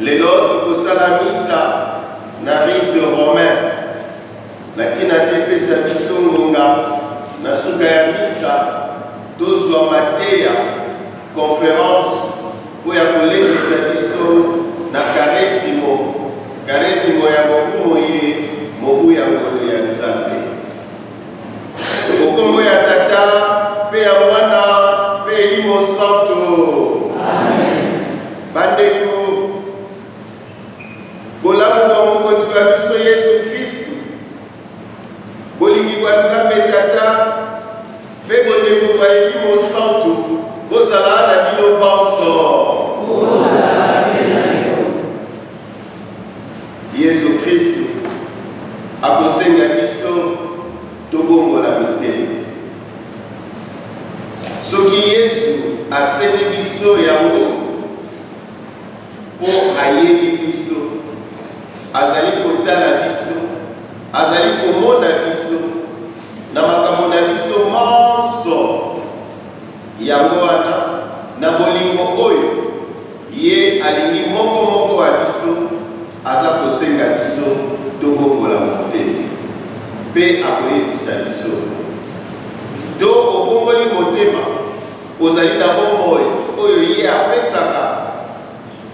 Lelo tokosala misa na rite romain. Natina tepesa biso ngonga na suka ya misa tozwa mateya conférence po ya kolekisa biso na karesimo ya mobumo ye mobu ya ngolo ya Nzambe. Okombo ya Tata pe ya Mwana pe Elimo Santo. Amen. Bandeko bolamu bwa mokonzi wa biso Yesu Kristu, bolingi bwa Nzambe Tata pe bondeko bwa Elimo Santo bozala na bino banso. Yesu Kristu akosenga biso tobongola mitema. Soki Yesu asengi biso yango po ayebi biso, azali kotala biso, azali komona biso na makambo na biso monso. Yango wana na bolingo oyo ye alingi moko wa biso aza kosenga biso tobongola motema pe akoyebisa biso. Do obongoli motema ozali na bomoi oyo ye apesaka,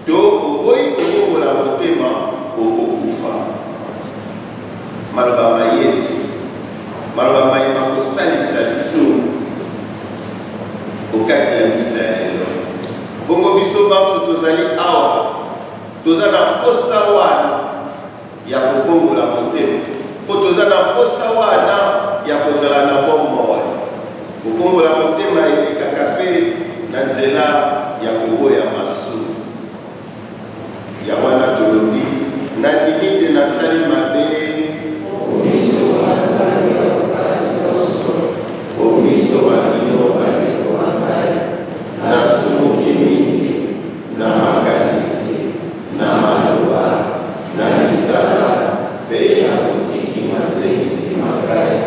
do oboyi kobongola motema okokufa. Maloba ma Yesu, maloba mayeba kosalisa biso okati ya misa ya lelo. Bongo biso banso tozali awa, toza na posa wana ya kobongola motema, po toza na posa wana ya kozala na bomoi. Kobongola motema elekaka pe na nzela ya koboya masumu. Ya wana tolobi na dimite na sali mabe, omiso wa bino bandeko bangai, na sumuki mingi, na makanisi, na maloba, na misala, pe na botiki masengisi makai,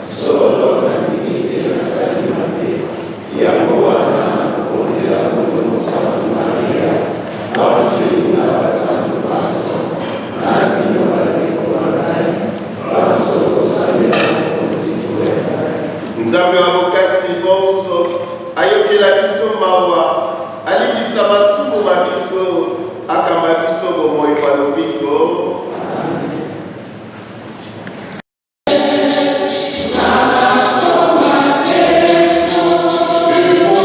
solo na dimite na sali mabe. Yango wana nakondela moto Santo Maria, Angelu na basantu maso, na bino bandeko bangai, banso kosalela mokonzi kuweta. Nzambe wa bokasi bonso ayokela biso mawa, alibisa masumu mabiso, akamba biso bomoi kwa lobiko. Oh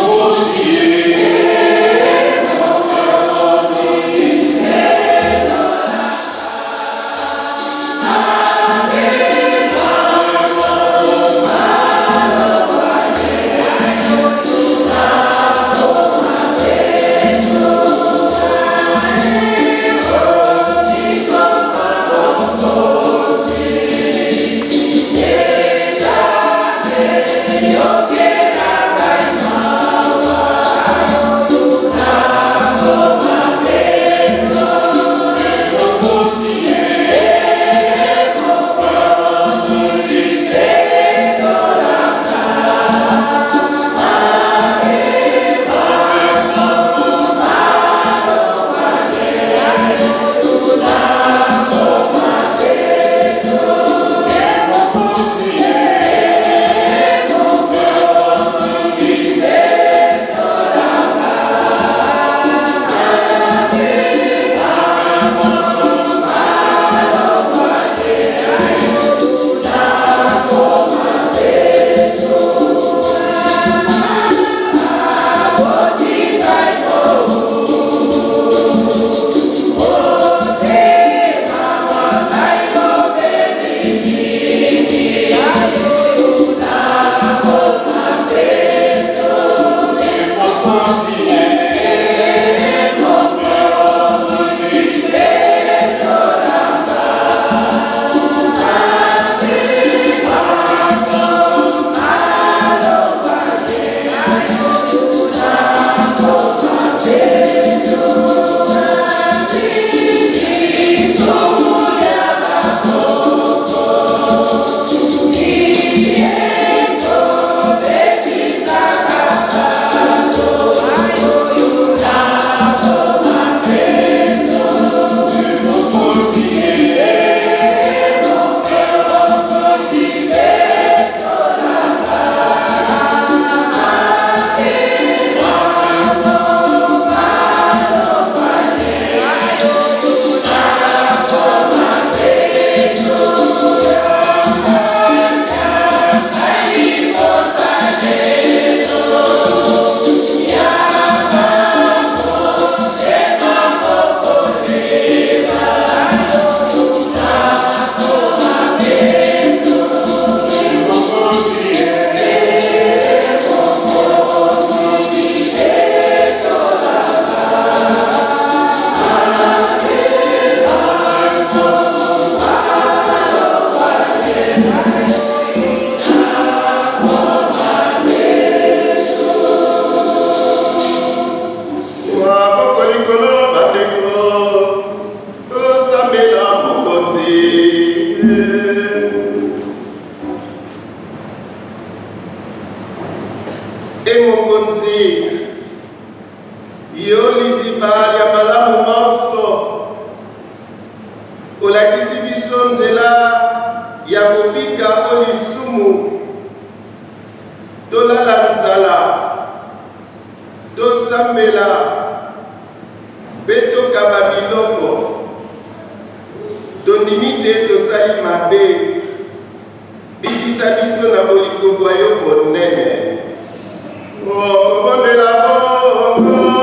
lokumu, tolala nzala, tosambela, mpe tokaba biloko, tondimi te tosali mabe, bikisa biso na bolingo bwa yo bonene. Okobondela bongo.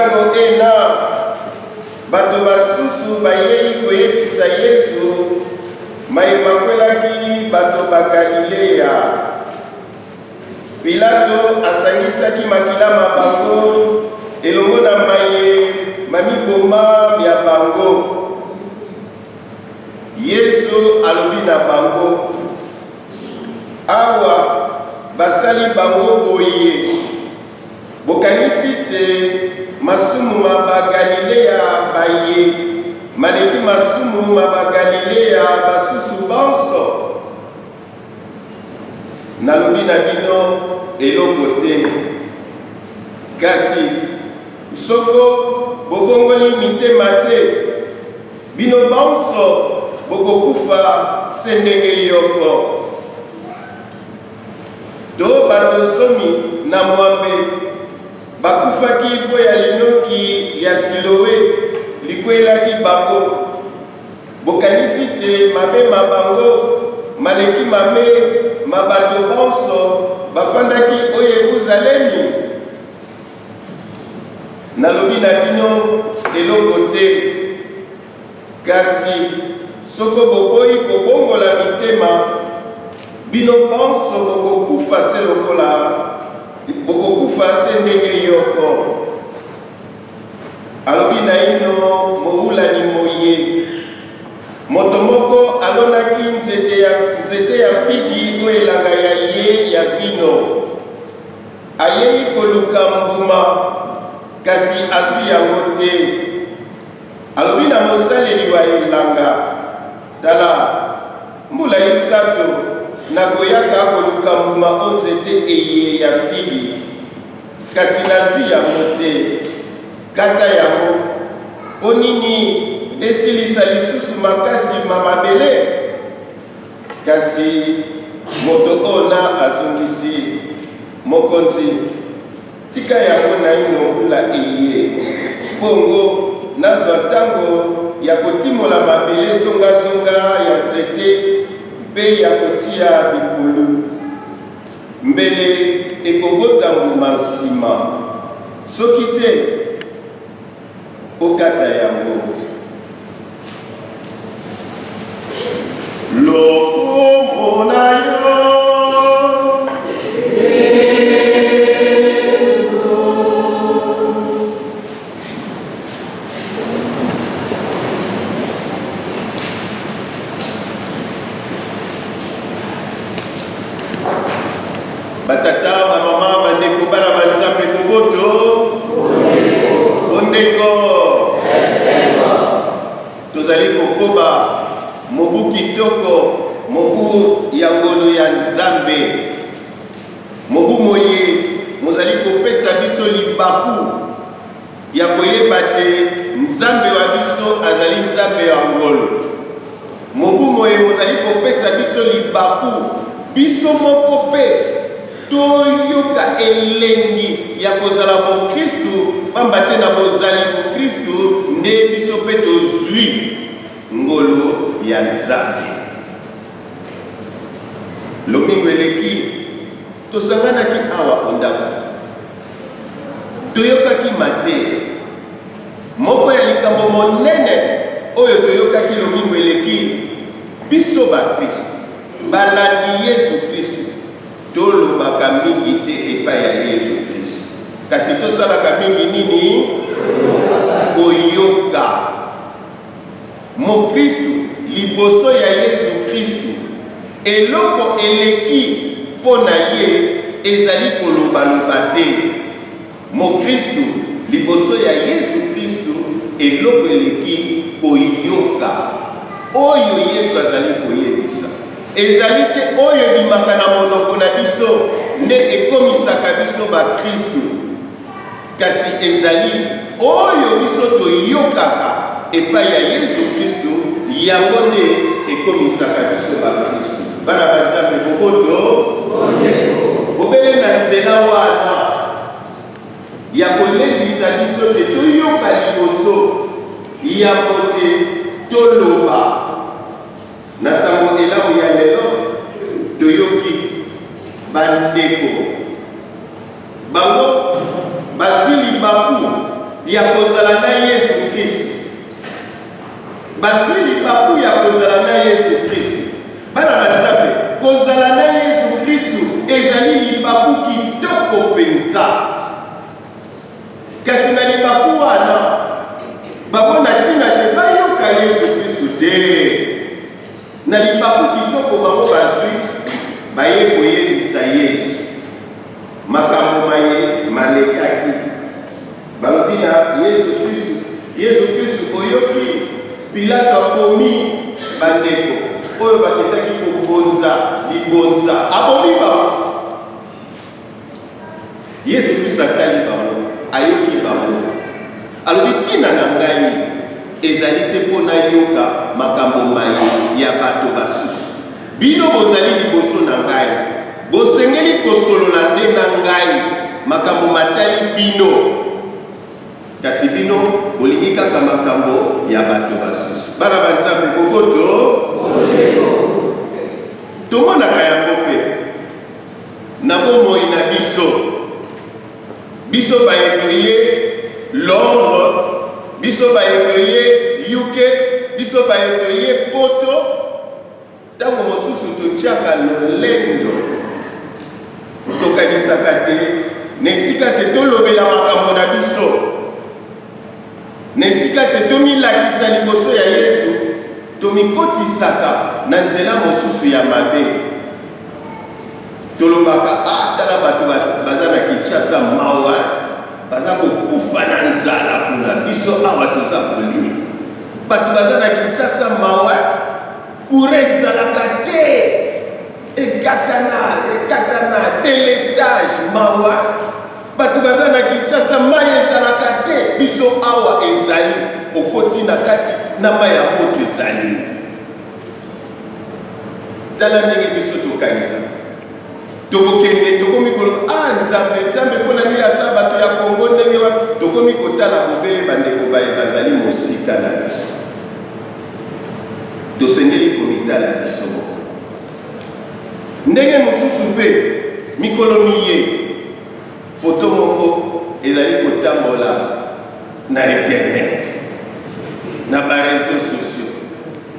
ntango ena bato basusu bayei koyebisa Yesu mayeba kwelaki bato ba Galilea. Pilato asangisaki makila mabango elongo na maye mamiboma ya bango. Yesu alobi na bango, awa basali bango boye, bokanisi te masumu ba Galilea baye, maleki masumu ba Galilea basusu banso. Nalobi na bino eloko te, kasi soko bobongoli mitema te, bino banso bokokufa se ndenge yoko. Do bato zomi na mwambe bakufaki po ya linoki ya Siloe likwelaki bango. Bokanisi te mabe mabango maleki mame mabato banso bafandaki o Yerusalemi. Nalobi na bino eloko te, kasi soko boboyi kobongola mitema, bino banso bokokufa se lokola, bokokufa se ndenge yoko. Alobi na ino moula ni moye, moto moko alonaki nzete ya figi o elanga ya ye ya vino. Ayei koluka mbuma, kasi azwi yango te. Alobi na mosaleli wa elanga, tala mbula isato nakoyaka koluka mbuma o nzete eye ya figi, kasi nazwi yango te. Kata yango po nini esilisa lisusu makasi mamabele? Kasi moto ona azongisi, mokonzi tika yango na ino mbula eye, bongo nazwa ntango ya kotimola mabele zonga ya nzete mpe ya kotia bikulu. Mbele ekobota mbuma nsima, soki te okata yango. Lokomo na yo batata bamama bandeko bana banzambe boboto ondeko tozali kokoba mobu kitoko, mobu ya ngolo ya Nzambe, mobu moye mozali kopesa biso libaku ya koyeba te Nzambe wa biso azali Nzambe ya ngolo. Mobu moye mozali kopesa biso libaku biso moko pe toyoka elengi ya kozala mo Kristu, pamba te na bozali mo Kristu nde biso pe tozwi ngolo ya Nzambe. Lomingo eleki tosanganaki awa ondako, toyokaki mateya moko ya likambo monene oyo toyokaki lomingo eleki. Biso ba Kristu balandi Yesu Kristu tolobaka mingi te epai ya Yesu Kristu, kasi tosalaka mingi nini? Koyoka mo Kristu liboso ya Yesu Kristu. Eloko eleki pona ye ezali kolobaloba te. Mo Kristu liboso ya Yesu Kristu eloko eleki koyoka oyo Yesu azali koyebisa. Ezali te oyo bimaka na monoko na biso nde ekomisaka biso ba Kristu, kasi ezali oyo biso toyokaka epai ya Yesu Kristu, yango nde ekomisaka biso ba Kristu. Bana banzambe boboto bobele na nzela wana ya kolebisa biso te toyoka liboso yango te toloba. Na sango elamu ya lelo toyoki bandeko bango bazwi libaku ya kozala na Yesu Kristo. Bazwi libaku ya kozala na Yesu Kristo. Bana banzape, kozala na Yesu Kristo ezali libaku kitoko penza. Kasi na libaku wana babona tina te bayoka Yesu Kristo te. Na libaku kitoko bango bazwi baye koyebisa Yesu makambo maye malekaki balobi na Yesu Kristo oyoki Pilato akomi bandeko oyo baketaki kobonza libonza abomi bango. Yesu Kristo atali bango ayoki bango alobi tina na ngai ezali te mpo nayoka makambo maye ya bato basusu. Bino bozali liboso na ngai bosengeli kosolola nde na ngai makambo matali bino, kasi bino bolingi kaka makambo ya bato basusu. Bana banzambe bokoto tomonaka yango mpe na bomoi na biso bayeto ye Londres, biso bayeto ye UK, biso bayeto ye poto. Tango mosusu totiaka lolendo tokanisaka te nesika te tolobela makambo na biso, nesika te tomilakisa liboso ya Yesu, tomikotisaka na nzela mosusu ya mabe. Tolobaka tala bato baza na Kinshasa mawa baza kokufa na nzala kuna biso awa toza kolia. Bato baza na Kinshasa mawa kure ezalaka te, ekatana delestage mawa. Bato baza na Kinshasa mai ezalaka te, biso awa ezali okoti na kati na mai ya moto ezali. Tala ndenge biso tokanisa tokokende tokomi koloba nzambe mpona nini asala bato ya Kongo ndenge wana. Tokomi kotala bobele bandeko baye bazali mosika na biso, tosengeli komitala biso moko. Ndenge mosusu mpe mikolo miye foto moko ezali kotambola na internet na bareseau sociaux.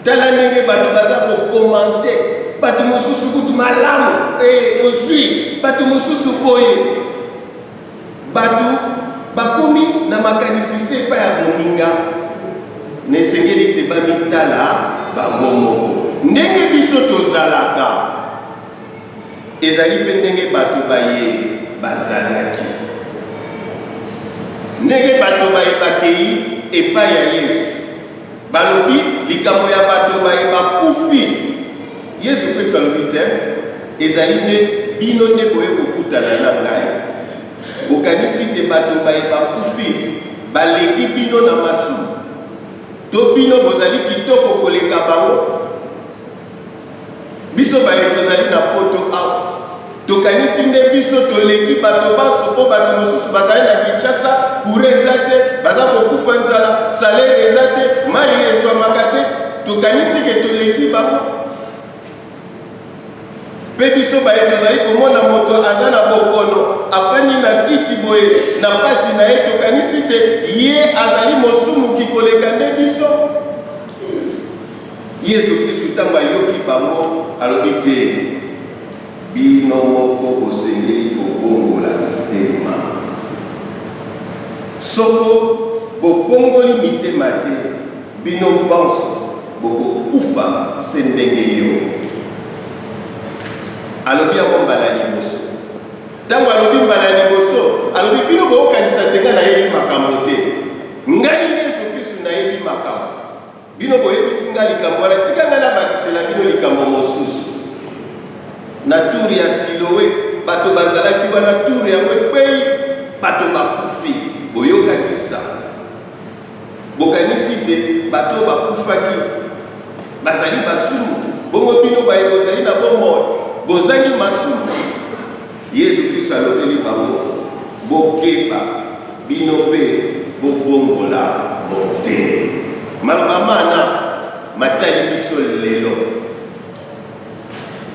Tala ndenge bato baza kokomante, bato mosusu kutu malamu ozwi, bato mosusu boye. Bato bakomi na makanisise epai ya boninga, nesengeli te bamitala bango moko. Ndenge biso tozalaka ezali mpe ndenge bato baye bazalaki, ndenge bato baye bakei epai ya Yesu. Balobi likambo ya bato baye bakufi. Yesu Kristo alobi te ezali nde bino nde boye kokutana na ngai. Bokanisi te bato baye bakufi baleki bino na masumu to bino bozali kitoko koleka bango. Biso baye tozali na poto awa tokanisi nde biso toleki bato baso mpo bato mosusu bazali na Kinshasa kure eza te, baza kokufa nzala, salaire eza te, mari ezwamaka te. Tokanisi ke toleki bango. Mpe biso baye tozali komona moto aza na bokono afani na kiti boye na pasi na ye, tokanisi te ye azali mosumuki koleka nde biso. Yesu Kristo ntango ayoki bango alobi te bino moko bosengeli kobongola mitema. Soko bobongoli mitema te, bino bonso bokokufa se ndenge yo. Alobi yango mbala liboso. Ntango alobi mbala liboso alobi bino bokanisa te nga nayebi makambo te, ngai Yesu Kristo nayebi makambo. Bino boyebisi nga likambo wana, tika nga nabakisela bino likambo mosusu. Na turi ya Siloe bato bazalaki wana turi yango ekwei bato bakufi, boyokaki sa. Bokanisi te bato bakufaki bazali basumu, bongo bino baye bozali na bomoi bozali masumu. Yesu Kristo alobeli bango bokeba bino mpe bobongola motema. Maloba mana matali biso lelo,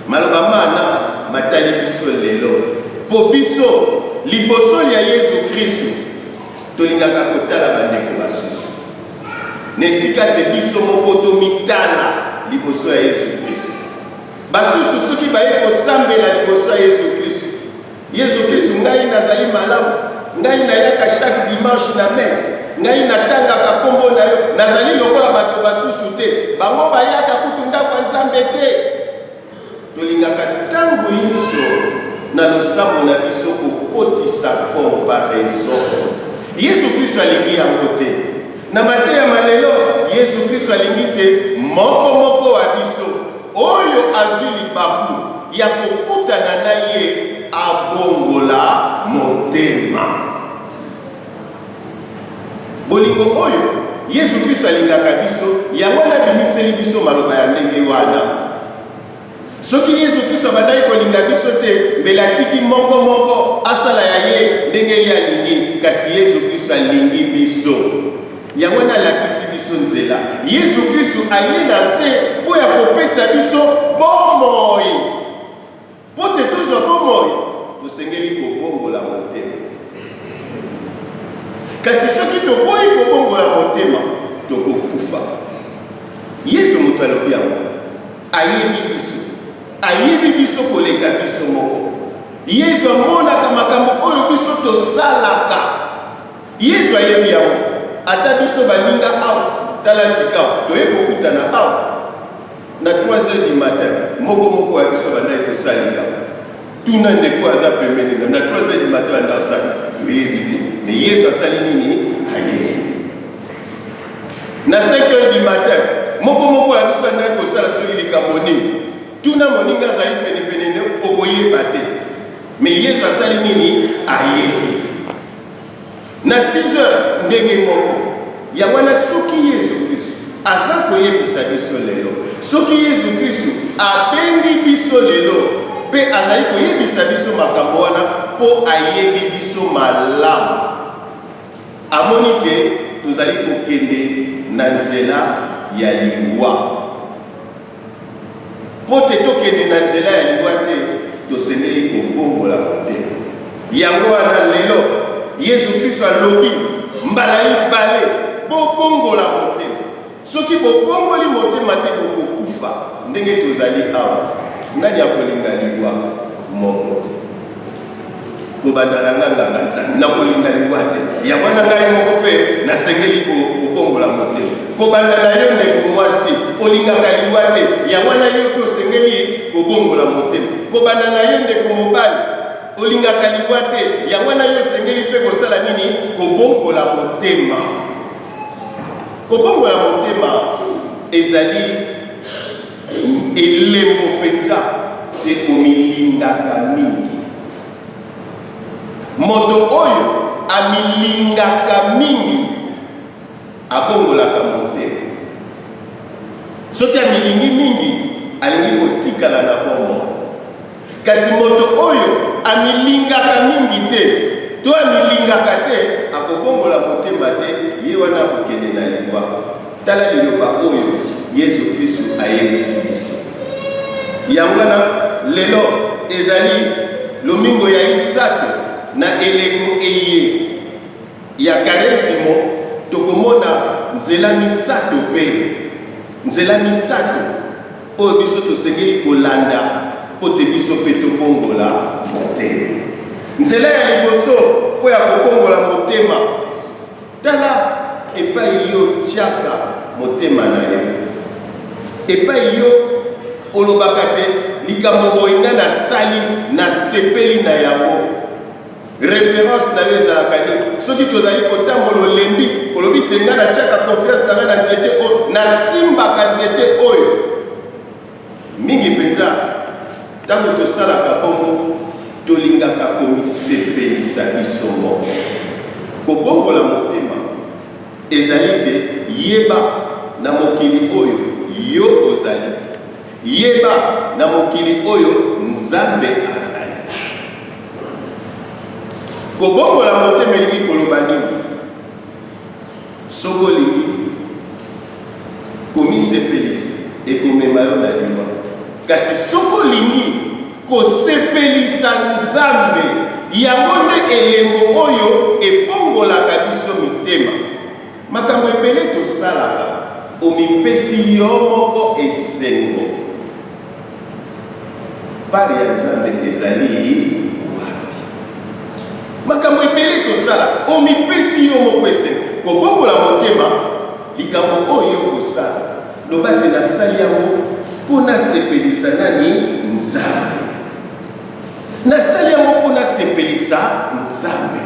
maloba mana matali biso lelo po biso liboso ya Yesu Kristo tolingaka kotala bandeko basusu na esika te biso moko tomitala liboso ya Yesu Kristo. Basusu soki baye kosambela liboso ya Yesu Kristo, Yesu Kristo ngai nazali malamu, ngai nayaka chaque dimanche na messe, ngai natangaka kombo na yo, nazali lokola bato basusu te, bango bayaka kutu ndako ya Nzambe te. Tolingaka ntango nyonso na losambo na biso kokotisa comparaison. Yesu Kristo alingi yango te. Na mateya malelo Yesu Kristo alingi te moko wa biso oyo azwi libaku ya kokutana na ye abongola motema. Bolingo oyo Yesu Kristo alingaka biso yango na bimiseli biso maloba ya ndenge wana. Soki Yesu Kristo bandai kolinga biso te mbele atiki moko asala ya ye ndenge ye alingi, kasi Yesu Kristo alingi biso yango nalakisi biso nzela. Yesu Kristo aye na se po ya kopesa biso bomoi, po te tozwa bomoi tosengeli kobongola motema. Kasi soki toboyi kobongola motema tokokufa. Yesu moto alobi yango ayebi biso koleka biso moko. Yesu amonaka makambo oyo biso tosalaka. Yesu ayebi yango ata biso baninga awa tala sika toye kokutana awa na 3h du matin moko ya biso bandai kosalika tuna ndeko aza pembeni na 3h du matin anda osali yoyebi te, mais Yesu asali nini ayebi. Na 5h du matin moko ya biso andai kosala soki likambo nini tuna moninga azali penepene ne okoyeba te, mais Yesu asali nini ayebi. Na 6h ndenge moko ya wana soki Yesu Kristo aza koyebisa biso lelo, soki Yesu Kristo abendi biso lelo pe azali koyebisa biso makambo wana po ayebi biso malamu, amoni ke tozali kokende na nzela ya liwa. Po te tokende na nzela ya liwa te tosengeli kobongola motema. Yango wana lelo Yesu Kristo alobi mbala ibale bobongola motema. Soki bobongoli motema te bokokufa. Ndenge tozali awa nani akolinga liwa moko te. Kobandana nganga nzambe na kolinga liwa te. Ya wana ngai moko pe nasengeli kobongola motema. Kobandana yo ndeko mwasi olingaka liwa te. Ya wana yo ko sengeli kobongola motema. Kobandana yo ndeko mobali olingaka liwa te, ya wana yo sengeli pe kosala nini kobongola motema. Kobongola motema ezali elembo penza te omilingaka mingi. Moto oyo amilingaka mingi abongolaka motema. Soki amilingi mingi alingi kotikala na bomoi. Kasi moto oyo amilingaka mingi te to amilingaka te akobongola motema te, ye wana akokende na liwa. Tala liloba oyo Yesu Kristo ayebisi biso. Yango wana lelo ezali lomingo ya isato na eleko eye ya karesimo tokomona nzela misato pe nzela misato oyo biso tosengeli kolanda po te biso pe tobongola motema. Nzela ya liboso po ya kobongola motema, tala epai yo tiaka motema na ye, epai yo olobaka te likambo boye nga nasali nasepeli na yango. Référence na yo ezalaka nini? Soki tozali kotambola olembi olobi te nga natiaka confiance na nga na nzete oyo, nasimbaka nzete oyo. Mingi mpenza ntango tosalaka bongo tolingaka komisepelisa biso moko. Kobongola motema ezali te yeba na mokili oyo yo ozali, yeba na mokili oyo Nzambe azali. Kobongola motema elingi koloba nini? Soko lingi komisepelisa ekomema yo na liwa. Kasi soko lingi kosepelisa Nzambe yango nde elembo oyo ebongolaka biso mitema. Makambo ebele tosalaka omipesi yo moko esengo. Pari ya Nzambe ezali wapi? Makambo ebele tosala omipesi yo moko esengo. Kobongola motema likambo oyo kosala lobate nasali yango mpona sepelisa nani? Nzambe. Nasali yango mpona sepelisa Nzambe.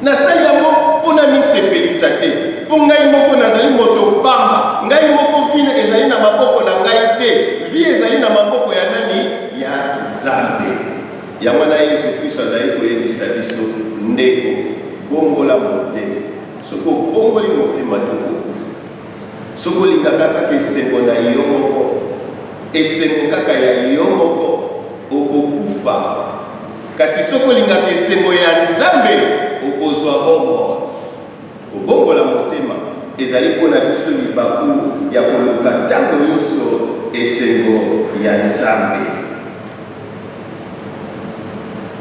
Nasali yango mpona misepelisa te. Mpo ngai moko nazali moto pamba, ngai moko vino ezali na maboko na ngai te, vi ezali na maboko ya nani? Ya Nzambe. Yango na Yesu Kristo azali koyebisa biso ndeko bongola motema. Soko bongoli motema tokokufa. Soko olinga kaka esengo na yo moko, esengo kaka ya yo moko, okokufa. Kasi soko olinga esengo ya Nzambe, okozwa bongo. Kobongola motema ezali mpona biso libaku ya koluka ntango nyonso esengo ya Nzambe.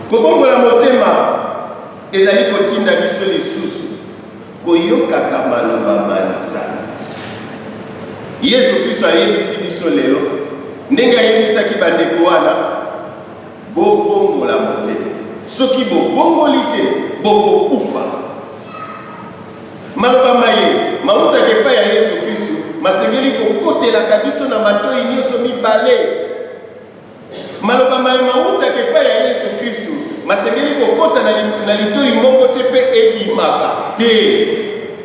Kobongola motema ezali kotinda biso lisusu koyokaka maloba ma Nzambe. Yesu Kristo ayebisi biso lelo ndenge ayebisaki bandeko wana, bobongola motema. Soki bobongoli te bokokufa. Maloba maye mauta kepa ya Yesu Kristo masengeli kokotelaka biso na matoi nyonso mibale. Maloba maye mauta kepa ya Yesu Kristo masengeli kokota na litoi moko te pe ebimaka te.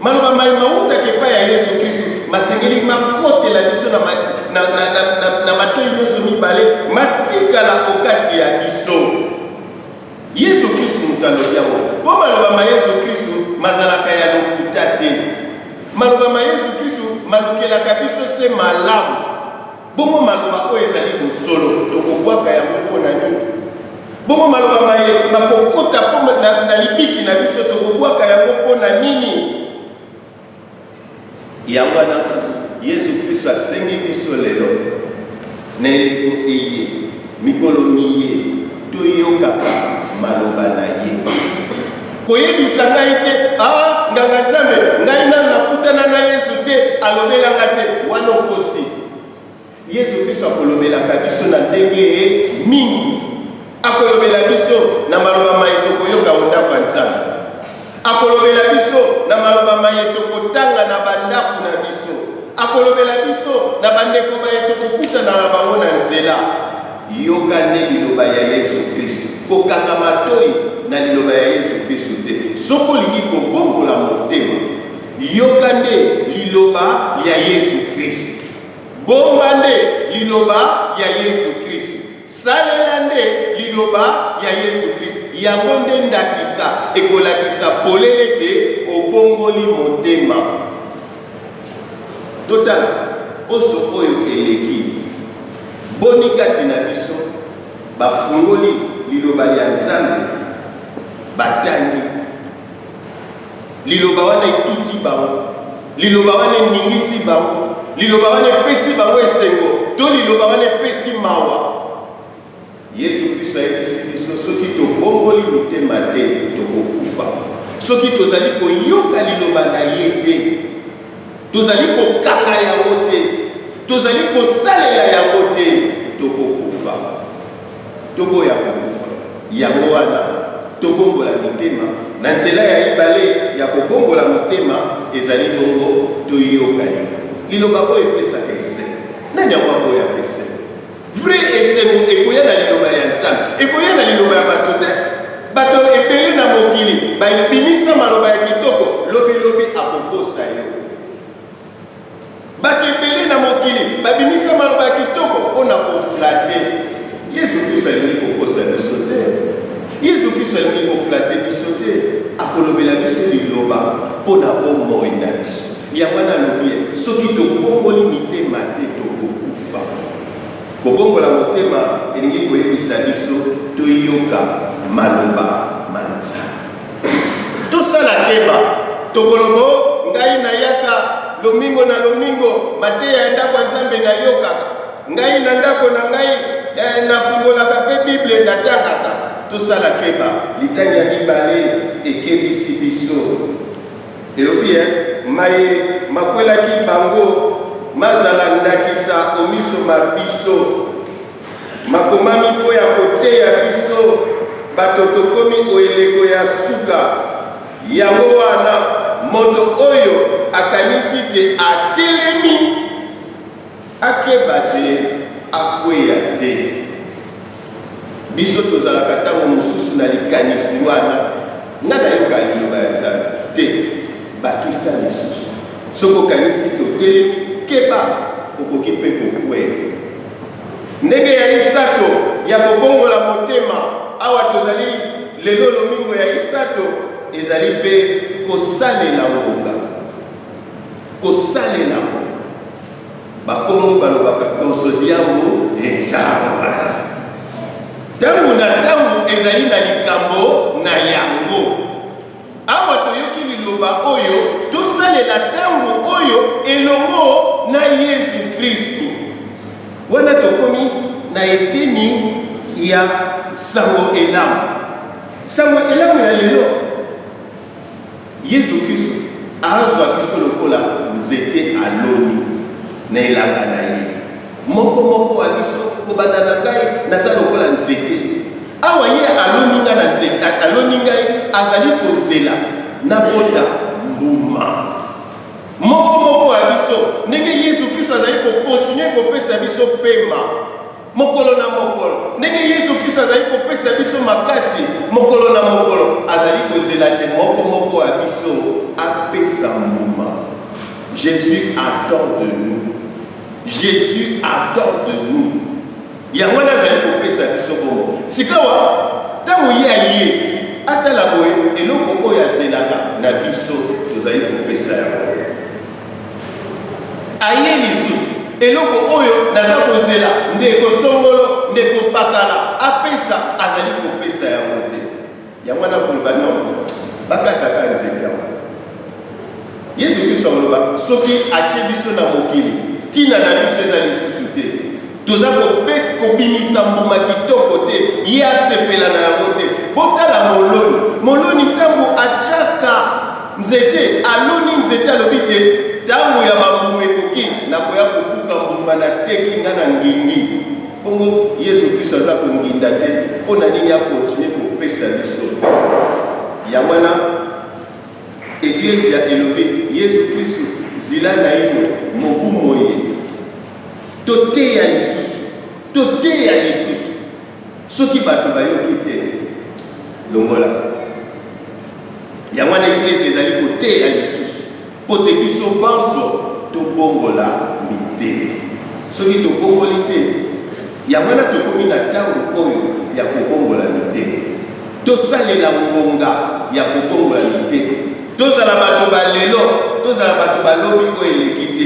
Maloba maye mauta kepa ya Yesu Kristo masengeli makotela biso na matoi nyonso mibale matikala okati ya biso. Yesu Kristo mutalobi yango. Po maloba ma Yesu Kristo mazalaka ya lokuta te. Maloba ma Yesu Kristo malukelaka biso se malamu. Bongo maloba oyo ezali bosolo tokobwaka yango mpona nini? Bongo maloba maye makokota na libiki na biso tokobwaka yango mpona nini? Yango wana Yesu Kristo asengi biso lelo na eleko eye mikolo miye toyokaka maloba na ye. Koyebisa ngai te, nganga Nzambe ngai nakutana na Yesu te alobelanga te, wana okosi. Yesu Kristo akolobelaka biso na ndenge mingi. Akolobela biso na maloba maye tokoyoka ondako ya Nzambe. Akolobela biso na maloba maye tokotanga na bandako na biso. Akolobela biso na bandeko baye tokokutana na bango na nzela. Yoka nde liloba ya Yesu Kristo. Kokanga matoi na liloba ya Yesu Kristo te. Soko lingi kobongola motema, yoka nde liloba ya Yesu Kristo. Bomba nde liloba ya Yesu Kristo. Salela nde liloba ya Yesu Kristo. Yango nde ndakisa ekolakisa polele te obongoli motema. Total poso oyo eleki boni kati na biso bafungoli liloba ya Nzambe batangi. Liloba wana etuti bango, liloba wana ningisi bango, liloba wana pesi bango esengo, to liloba wana pesi mawa. Yesu Kristo ayebisi biso soki tobongoli mitema te tokokufa. Soki tozali koyoka liloba na ye te, tozali kokanga yango te, tozali kosalela yango te, tokokufa. Tokoya kokufa. Yango wana tobongola mitema na nzela ya ibale ya kobongola mitema ezali bongo toyoka liloba oyo epesaka esengo. Nani yango aboyaka esengo? Vrai esengo ekoya na liloba ya Nzambe, ekoya na liloba ya bato te. Bato ebele na mokili babimisa maloba ya kitoko, lobi akokosa yo. Bato ebele na mokili babimisa maloba ya kitoko mpona koflate. Yesu Kristo alingi kokosa biso te. Yesu Kristo alingi koflate biso te. Akolobela biso liloba mpona bomoi na biso. Yango nalobi soki tobongoli mitema te tokokufa. Kobongola motema elingi koyebisa biso toyoka maloba ma Nzambe. Tosala keba tokolobo ngai nayaka lomingo na lomingo mateya ya ndako ya Nzambe nayokaka. Ngai na ndako na ngai nafungolaka mpe bible natangaka tosala keba litani ya mibale ekebisi biso elobi maye makwelaki bango mazala ndakisa omiso mabiso makomami mpo ya koteya biso bato tokomi oeleko ya suka yango wana moto oyo akanisi te atelemi akeba te akweya te biso tozalaka ntango mosusu na likanisi wana nga nayoka liloba ya nzambe te bakisa lisusu soki okanisi totelemi keba okoki mpe kokweya ndenge ya isato ya kobongola motema awa tozali lelo lomingo ya isato ezali mpe kosalela ngonga kosalela ngonga bakongo balobaka konsodiambo etangwati ntango na ntango ezali na likambo na yango awa toyoki liloba oyo tosalela ntango oyo elongo na Yesu Kristu wana tokomi na eteni ya sango elamu ya lelo Yesu Kristu azwa biso lokola nzete aloni na elanga na ye moko wa biso kobanda na ngai naza lokola nzete awa ye aloni nga na nzete aloni ngai azali kozela na bota mbuma moko wa biso ndenge Yesu Kristu azali kokontinue kopesa biso pema mokolo na mokolo ndenge Yesu Kristu azali kopesa biso makasi mokolo na mokolo azali kozela te moko wa biso apesa mbuma. Jésus attend de nous. Jésus attend de nous. Yango nazali kopesa biso bongo sikawa ntango ye aye atala boye eloko oyo azelaka na biso tozali kopesa yango aye lisusu eloko oyo naza kozela ndeko songolo ndeko pakala apesa azali kopesa yango te yango na koloba non bakataka nzete yango Yesu Kristo aloba soki atie biso na mokili tina na biso eza lisusu te toza kobimisa mbuma kitoko te ye asepela na yango te botala moloni ntango atiaka nzete aloni nzete alobi te ntango ya bambuma ekoki nakoya kobuka mbuma na teki nga na ngindi bongo Yesu Kristo aza konginda te mpo na nini akontinue kopesa biso yango wana Eklezia elobi Yesu Kristo zila na ino mobumo ye toteya lisusu soki bato bayoki te longola yango wana Eklezia ezali koteya lisusu po te biso banso tobongola mitema soki tobongoli te yango wana tokomi na ntango oyo ya kobongola mitema tosalela ngonga ya kobongola mitema tozala bato balelo tozala bato balobi oyo eleki te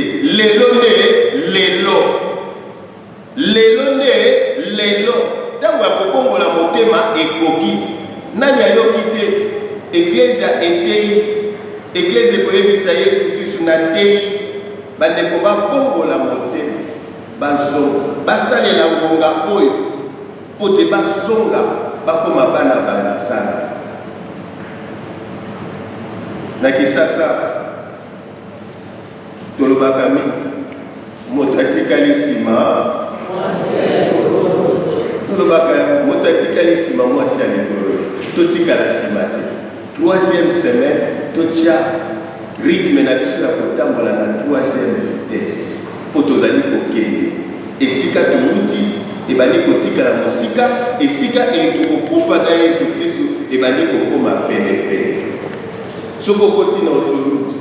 lelo ntango ya kobongola motema ekoki nani ayoki te Eklezia eteyi Eklezia ekoyebisa Yesu Kristu na teyi bandeko babongola motema bazonga basalela ngonga oyo po te bazonga bakoma bana banzambe na Kisasa tolobaka mingi moto atikali nsima tolobaka moto atikali nsima mwasi ya likolo totikala nsima te 3e semaine totia rythme na biso ya kotambola na 3e vitesse po tozali kokende esika toluti ebandi kotikala mosika esika tokokufa na Yesu Kristu ebandi kokoma penepene soko koti na autoroute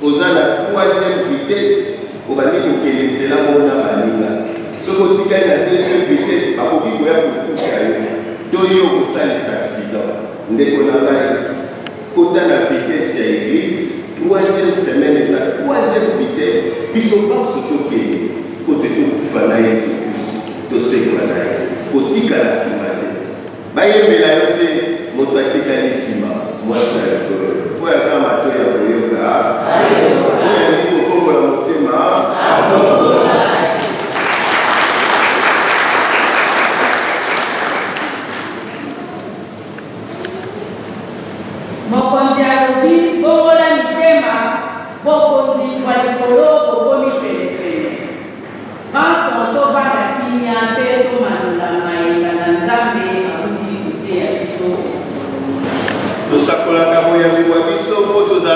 oza na 3e vitesse obandi kokende nzela mona baninga soko tikali na 2e vitesse akoki koya kokusa yo to yo kosalisa accident ndeko na ngai kota na vitesse ya église 3e semaine eza 3e vitesse biso banso tokende kote tokufa na Yesu Kristu tosekola na ye kotikala nsima te bayembela yo te moto atikali nsima mwasi ya likolo po yaka mato ya koyoka oyebi kokombola motema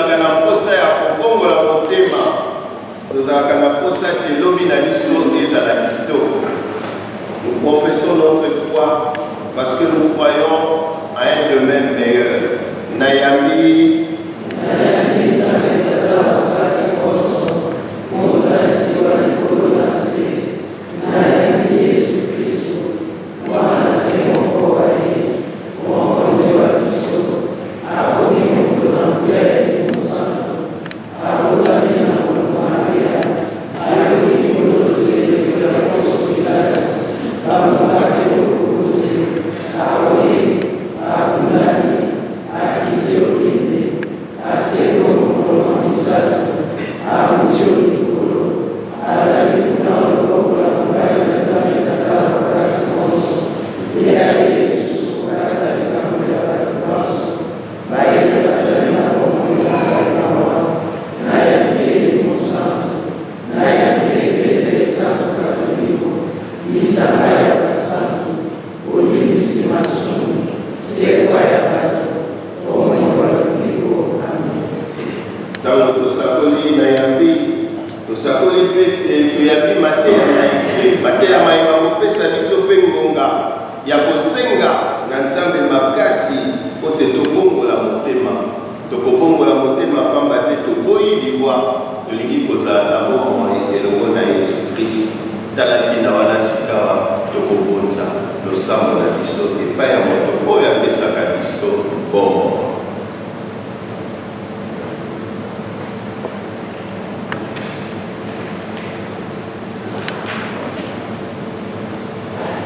tozalaka na mposa ya kobongola motema, tozalaka na mposa te lobi na biso ezala kitoko. Nous professons notre foi parce que nous croyons à un demain meilleur. Nayambi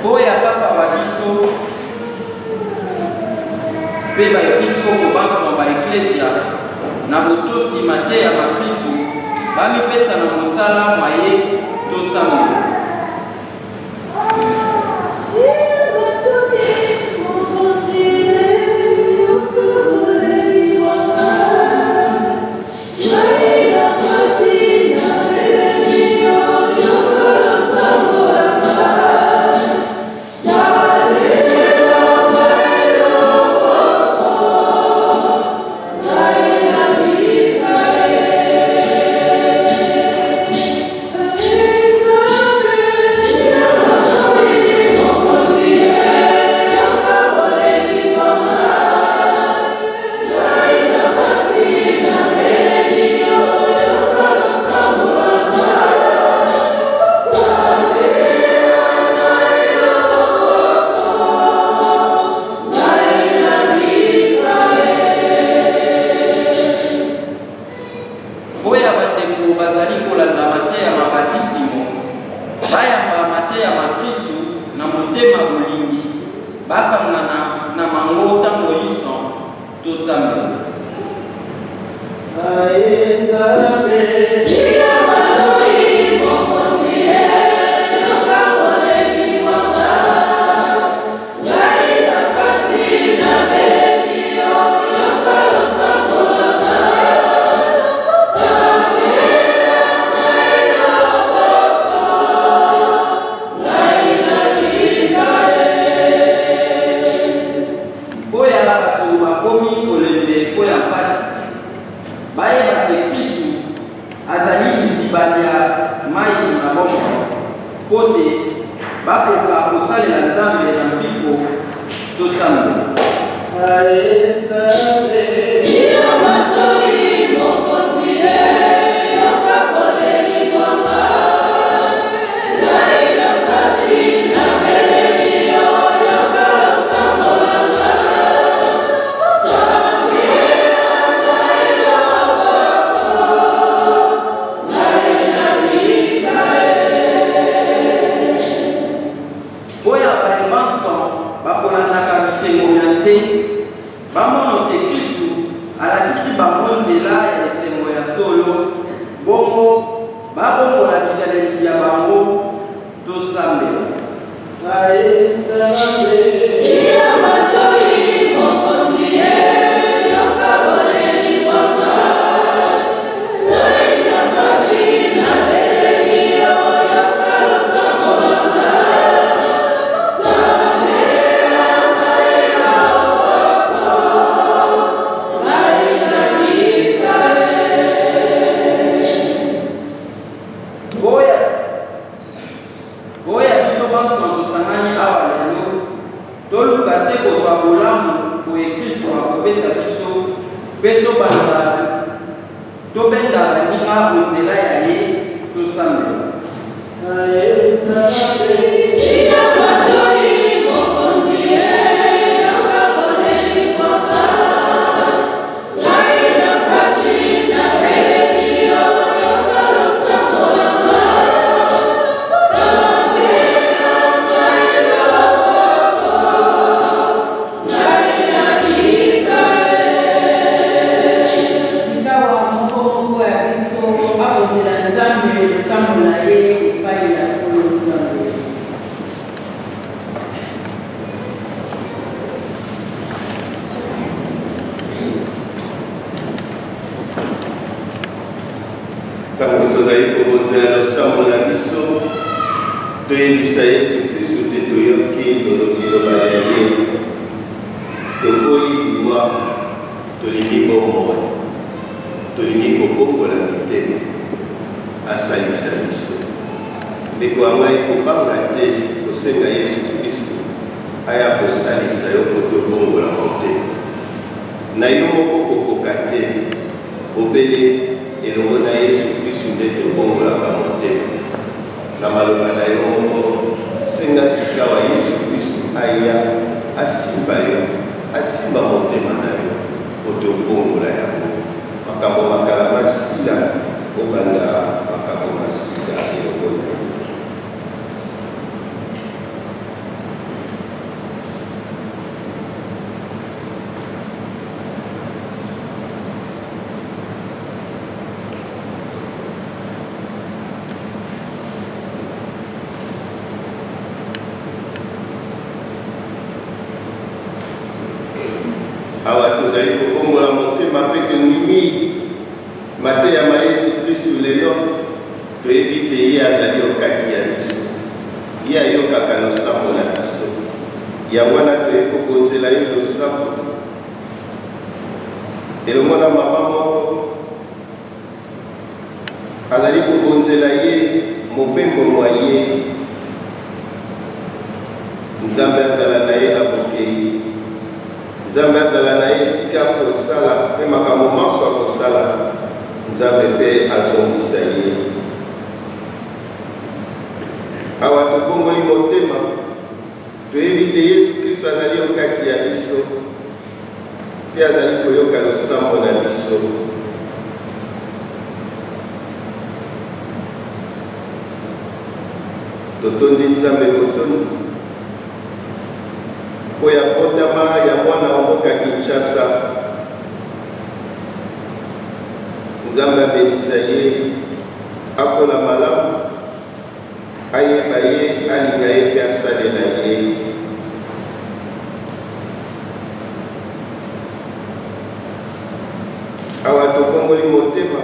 oya papa wa biso pe baepiskopo banso ba eklesia na botosi mate ya bakristu bamipesa na mosala mwaye tosambela. Amen. toluka se kozwa bolamu boye Kristo akopesa biso mpe tobenda baninga nzela ya ye tosambela. Tangu tozali kobonzela losambo na biso toyebisa Yesu Kristo te toyoki liloba ya ye tokoli liwa tolingi bomoi tolingi kobongola mitema asalisa biso ndeko ya ngai kobanga te kosenga Yesu Kristo aya kosalisa yo kotobongola motema na yo moko kokoka te obele elongo na Yesu Kristo nde tobongolaka motema na maloba na yo moko senga sika wa Yesu Kristo aya asimba yo asimba motema na yo otobongola yango makambo makala masila obanda makambo masila elongo na yo. Awa tozali kobongola motema mpe tonimi mateya ma Yesu Kristo lelo toyebi te ye azali okati ya biso ye ayokaka losambo na biso yango wana toyei kobonzela ye losambo elongo na mama moko azali kobonzela ye mobembo mwa ye Nzambe azala na ye na bokei Nzambe azala na ye esika kosala mpe makambo maso akosala Nzambe mpe azongisa ye awa tobongoli motema toyebi te Yesu Kristo azali okati ya biso mpe azali koyoka losambo na biso totondi Nzambe botondi po ya potama ya mwana wa mboka Kinshasa Nzambe abenisa ye akola malamu ayeba ye alinga ye mpe asalela ye awa tobongoli motema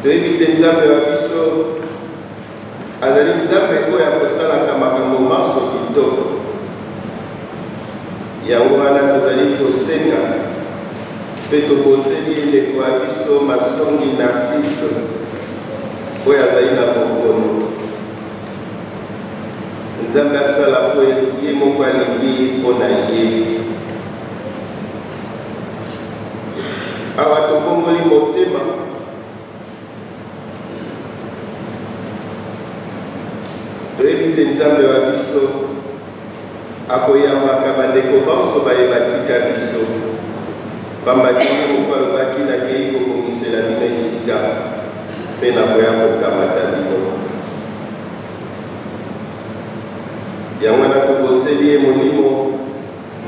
toyebi te Nzambe wa biso azali Nzambe oyo akosalaka makambo maso kitoko yango wana tozali kosenga mpe tobonzeli ye ndeko ya biso Masongi Narcisse oyo azali na bokono Nzambe asala po ye moko alingi mpo na ye awa tobongoli motema toyebi te Nzambe wa biso akoyambaka bandeko banso bayebatika biso bambatiki moko alobaki nakei kobongisela bino esika mpe nakoya kokamata bino yango wana tobonzeli ye molimo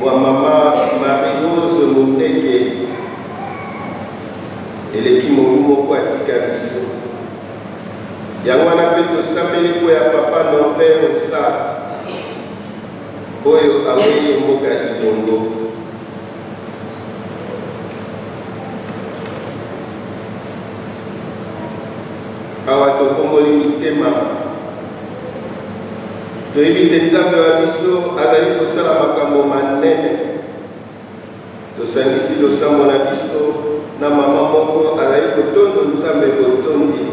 mwa mama Marie-Rose Mundeke eleki mobu moko atika biso yango wana mpe tosambeli mpo ya papa Norbert Sa oyo awei mboka Idongo awa tobongoli mitema toyebi te Nzambe wa biso azali kosala makambo manene tosangisi losambo na biso na mama moko azali kotondo Nzambe botondi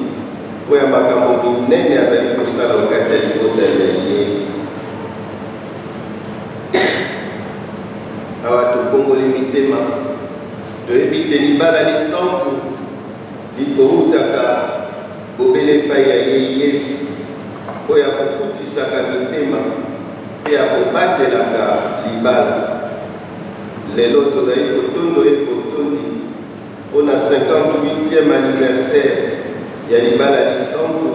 po ya makambo minene azali kosala okati ya libota ya ye tobongoli mitema toyebi te libala lisantu likoutaka bobele epai ya ye Yesu oyo akokutisaka mitema mpe akobatelaka libala. Lelo tozali kotondo ye kotondi mpona 58e anniversaire ya libala lisantu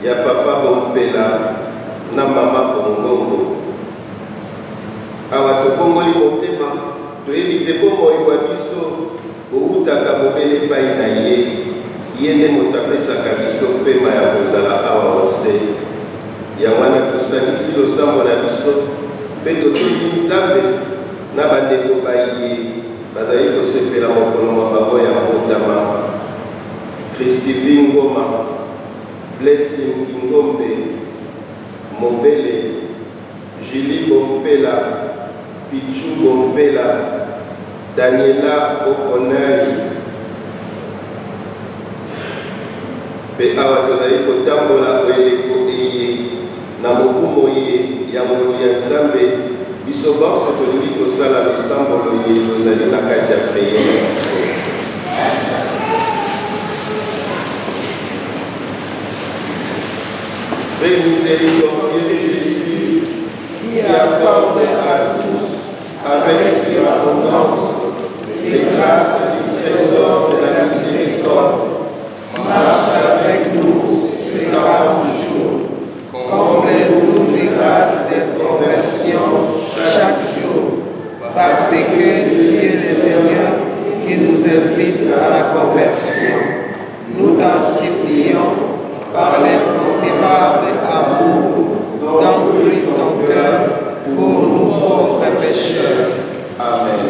ya papa Bompela na mama Bongongo. Awa tobongoli motema toyebi te bomoi bwa biso boutaka bobele epai na ye nde moto apesaka biso pema ya kozala awa mose. Yango wana tosalisi losambo na biso mpe totondi Nzambe na bandeko baye bazali kosepela mokolo mwa bango ya motama. Christivi Ngoma, Blessing Kingombe, Mobele, Julie Bompela, Pichu Bompela, Daniela Okonai. Pe awa tozali kotambola eleko eye na mokumo ye ya moyo ya Nzambe biso banso tolingi kosala lisambolo ye tozali na kati ya feye na biso. Père miséricordieux Jésus, qui accorde à tous, avec surabondance, les grâces du trésor de la miséricorde, marche avec nous ces 40 jours. Comblez-nous les grâces de conversion chaque jour, parce que Dieu est le Seigneur qui nous invite à la conversion. Nous t'en supplions par l'inconséquable amour, d'emplir ton cœur pour nous pauvres pécheurs. Amen.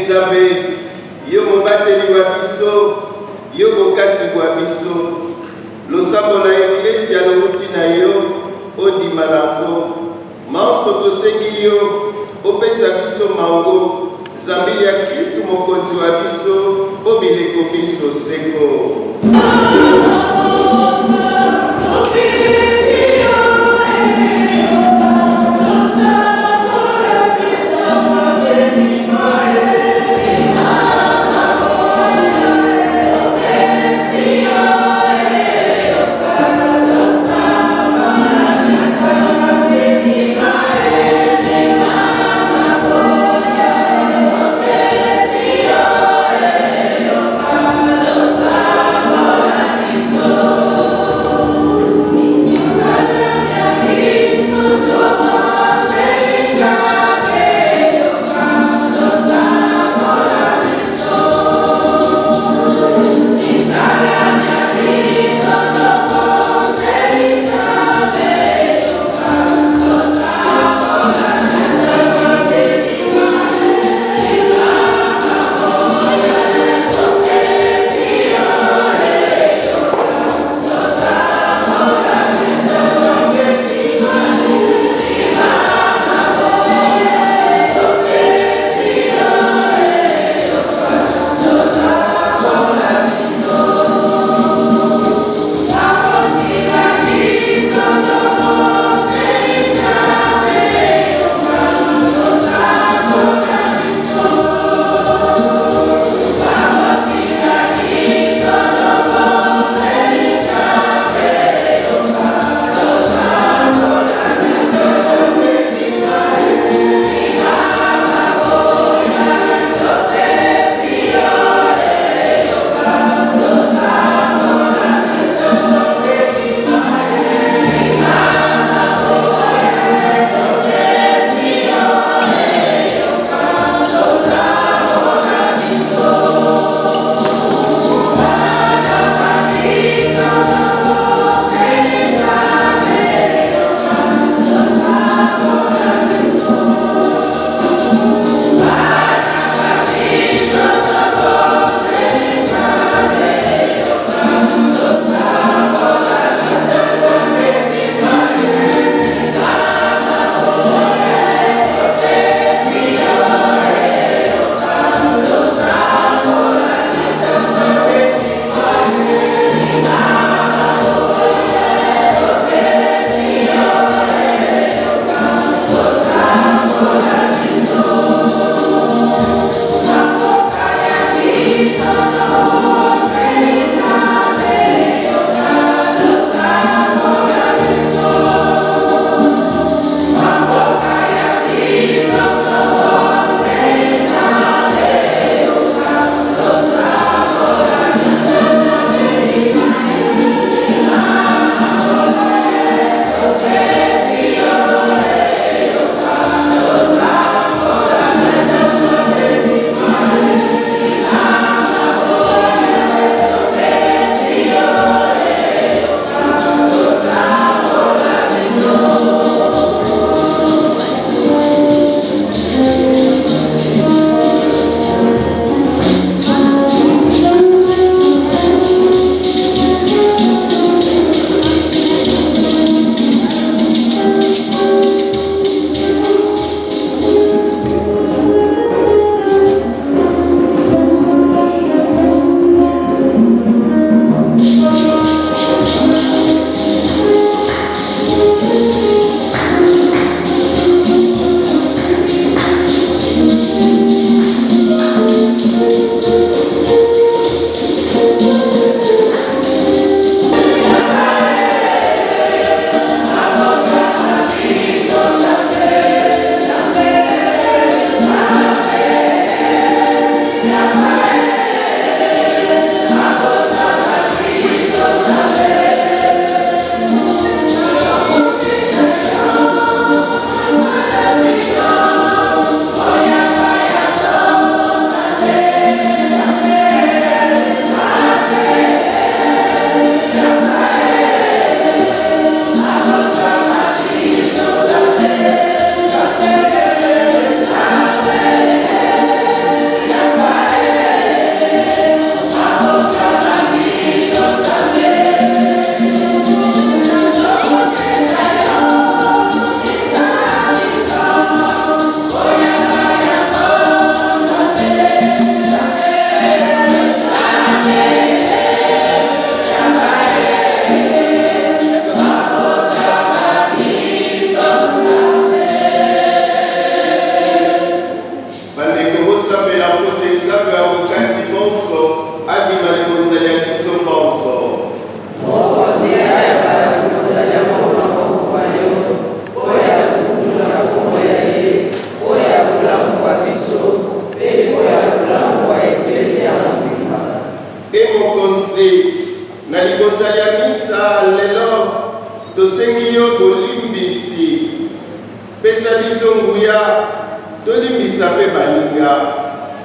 Nzambe yo mobateli wa biso yo bokasi bwa biso losambo na eklesia lowuti na yo ondima lango maoso tosengi yo opesa biso mango zambili ya Kristu mokonzi wa biso obileko biso seko. Stop.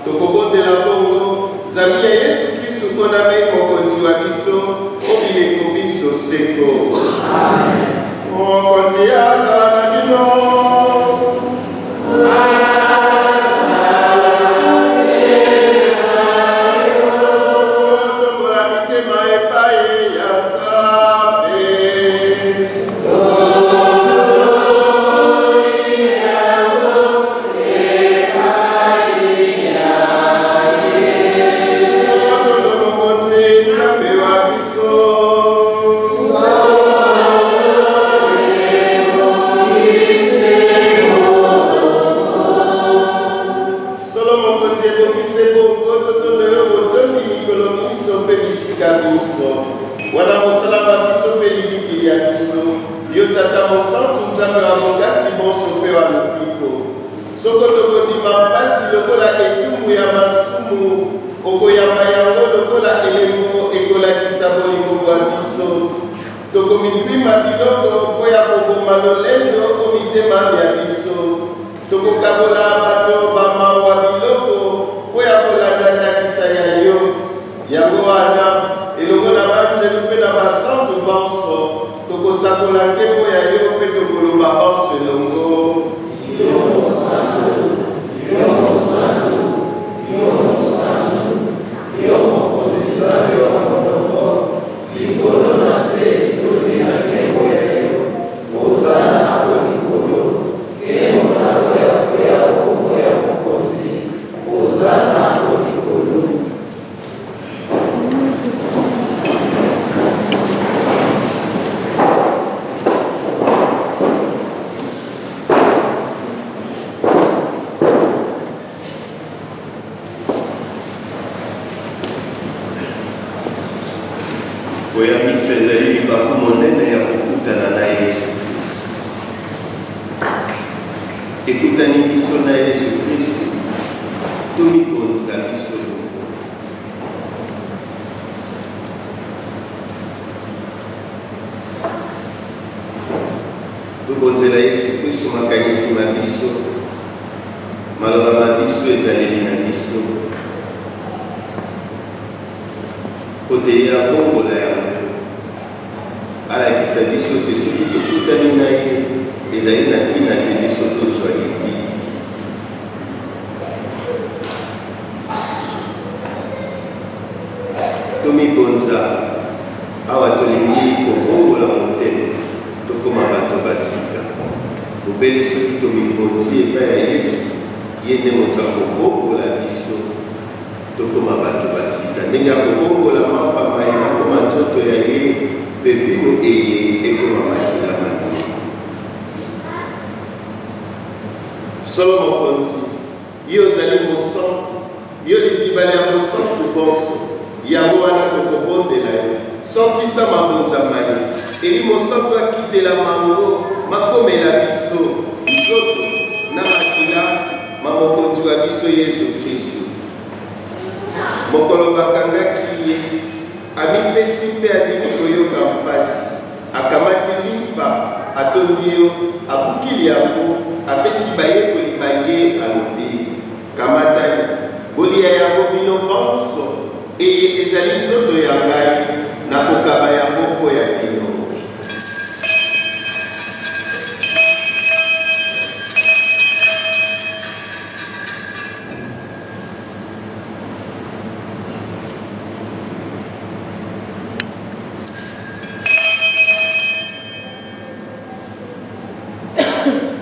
tokobondela bongo nzambe ya Yesu Kristo mpona mei mokonzi wa biso obileko biso seko. Mokonzi azala na bino. Tombola mitema epai ya Nzambe.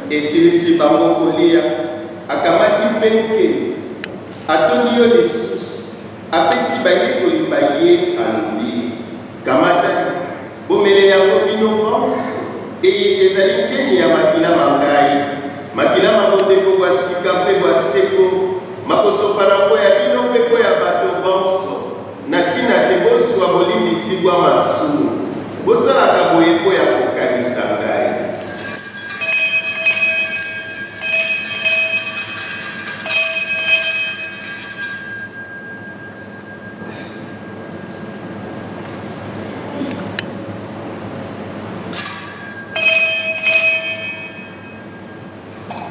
Esilisi bango kolia akamati mpenke atondi yo lisusu apesi bayekoli baye alobi kamata bomele yango bino bonso eye ezali nkeni ya makila mangai makila mabondeko bwa sika mpe bwa seko makosopana mpo ya bino mpe mpo ya bato bonso na ntina te bozwa bolimbisi bwa masumu bosalaka boye mpo ya kokanisa ngai.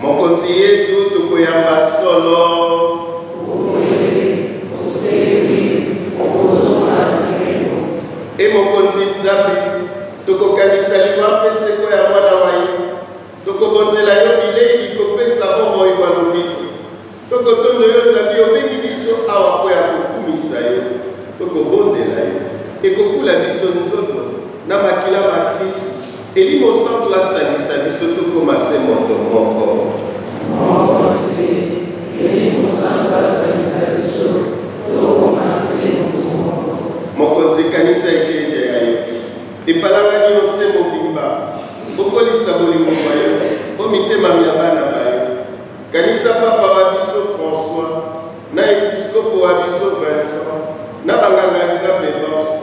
Mokonzi Yesu tukoyamba solo. kobukula biso nzoto na makila ma Kristo elimo santo asalisa biso tokoma se moto moko. Mokonzi kanisa eklezia yayo epalangani yo se mobimba okolisa bolingo na yo omitema ya bana bayo. Kanisa papa wa biso François na episkopo wa biso Vincent na banganga nzambe banso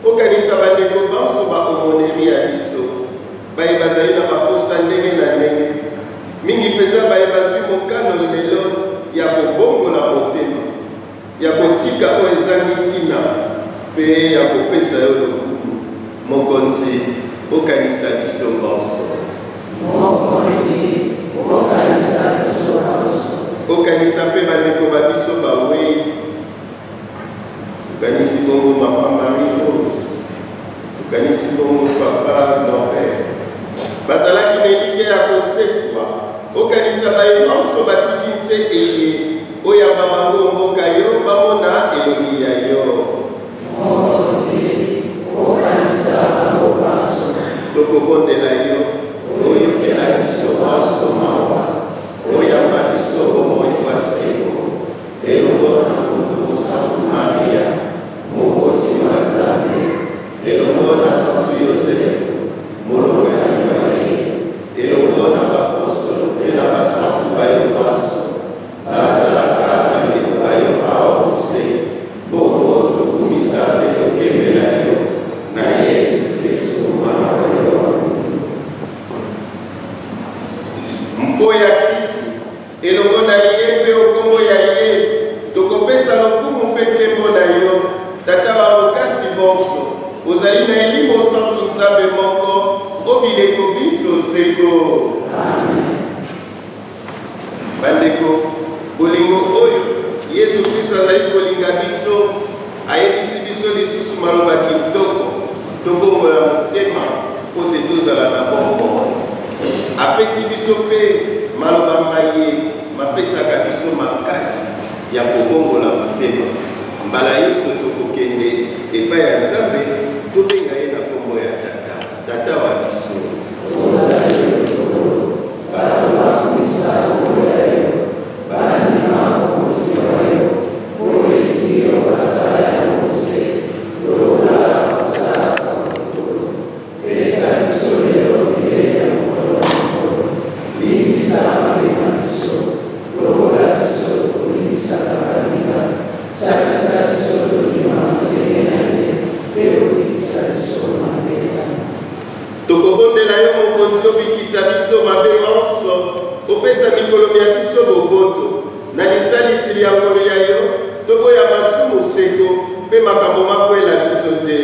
okanisa bandeko banso baomoneri ya biso baye bazali na baposa ndenge na ndenge mingi mpenza baye bazwi mokano lelo ya kobongola motema ya kotika oyo ezangi ntina mpe ya kopesa yo lokumu. Mokonzi okanisa biso banso, okanisa mpe bandeko babiso bawei, okanisi bongo mama Marie Rose, okanisi bongo papa Norbert bazalaki na elike ya kosekwa. Okanisa baye banso batikise eye oyamba bango mboka yo bamona elongi ya yo. Tokobondela yo oyokela biso banso mawa oyamba biso bomoi kwa seko elongo na Mungu Santu Maria mokoti wa Nzambe elongo na Santu Yosefu molongani wa ye elongo na bapostolo mpe na basantu bayo banso bazalaka bandeko bayo baofise bongo tokumisa mpe tokembela yo na Yesu Kristo mwana wa yo. Mpo ya Kristo elongo na ye mpe okombo ya ye tokopesa lokumu mpe nkembo na yo tata wa bokasi bonso ozali na elimo santu Nzambe moko obileko biso seko. Bandeko bolingo oyo Yesu Kristo azali kolinga biso ayebisi biso lisusu maloba kitoko tobongola motema po te tozala na bongo. Apesi biso mpe maloba maye mapesaka biso makasi ya kobongola motema. Mbala nyonso tokokende epai ya Nzambe tobenga ye na kombo ya tata wa biso. Tokobondela yo mokonzi obikisa biso mabe manso opesa mikolomi ya biso boboto na lisalisili ya ngolu ya yo toboya masumu seko mpe makambo makwela biso te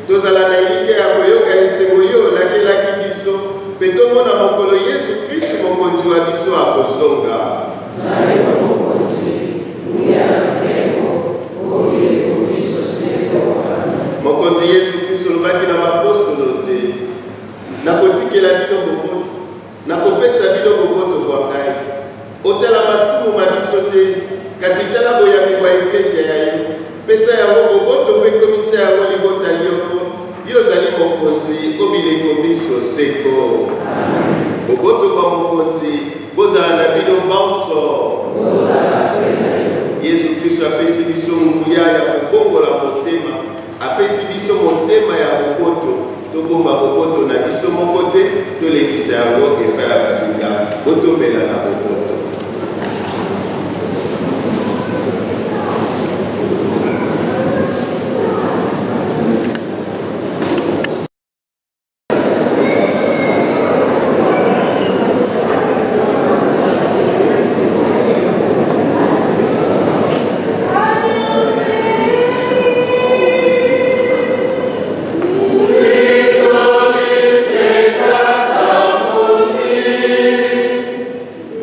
tozala na elike ya koyoka esengo yo olakelaki biso mpe tomona mokolo Yesu Kristo mokonzi wa biso akozonga. Mokonzi Yesu Kristo lobaki na bapostolo te nakotikela bino boboto nakopesa bino boboto bwa ngai otala masumu ma biso te kasi tala boyambi bwa eklezia ya yo pesa yango boboto mpe komisa yango libota yoko yo ozali mokonzi obileko biso seko. Boboto bwa mokonzi bozala na bino banso. Yesu Kristo apesi biso nguya ya kobongola motema apesi biso motema ya boboto tobomba boboto na biso moko te tolekisa yango epai ya baninga botombela na boboto.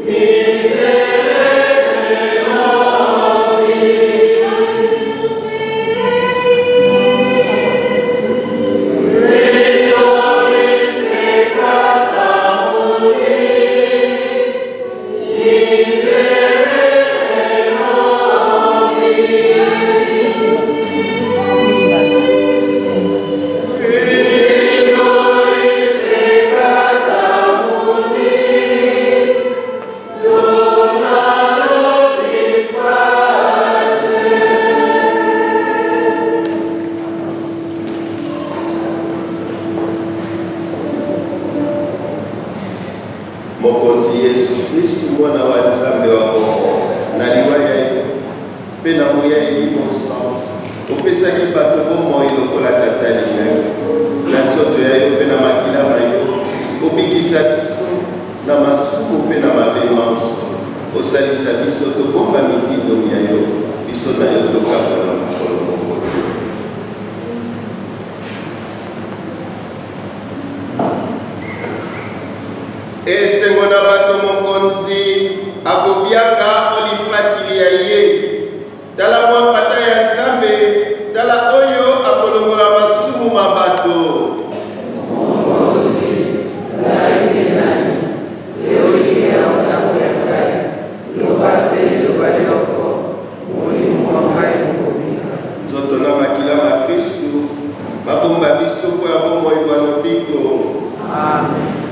Me mpe na moya elimosa opesaki bato bomoi lokola tata lingai na nzoto ya yo mpe na makila na yo obikisa biso na masumu mpe na mabe manso osalisa biso tobomba mitindo ya yo biso na yo tokabola mokolo mokolo. Esengo na bato mokonzi akobiaka olipatili ya ye tala mwa mpata ya Nzambe tala oyo akolongola masumu mabato. Nzoto na makila ma Kristu babomba biso po ya bomoi wa lobiko. Amen.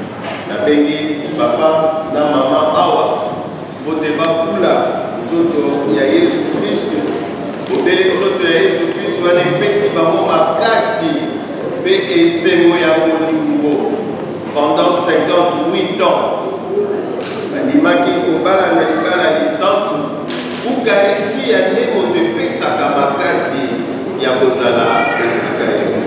Nabengi papa na mama awa bote bakula nzoto ya Yesu Kristu bodele nzoto ya Yesu Kristu wana epesi bango makasi mpe esengo ya bolingo pendant 58 ans bandimaki kobala na libala lisantu Eucharistie ya nde moto epesaka makasi ya kozala esika yo.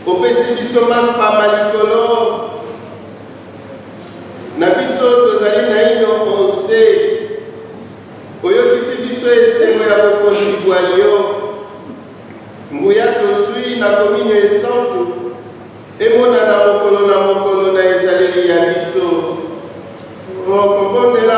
opesi biso mapamba likolo na biso tozali na ino onse oyokisi biso esengo ya bokozibwa yo nguya tozwi na komino esantu emonana mokolo na mokolo na ezaleli ya biso okobondela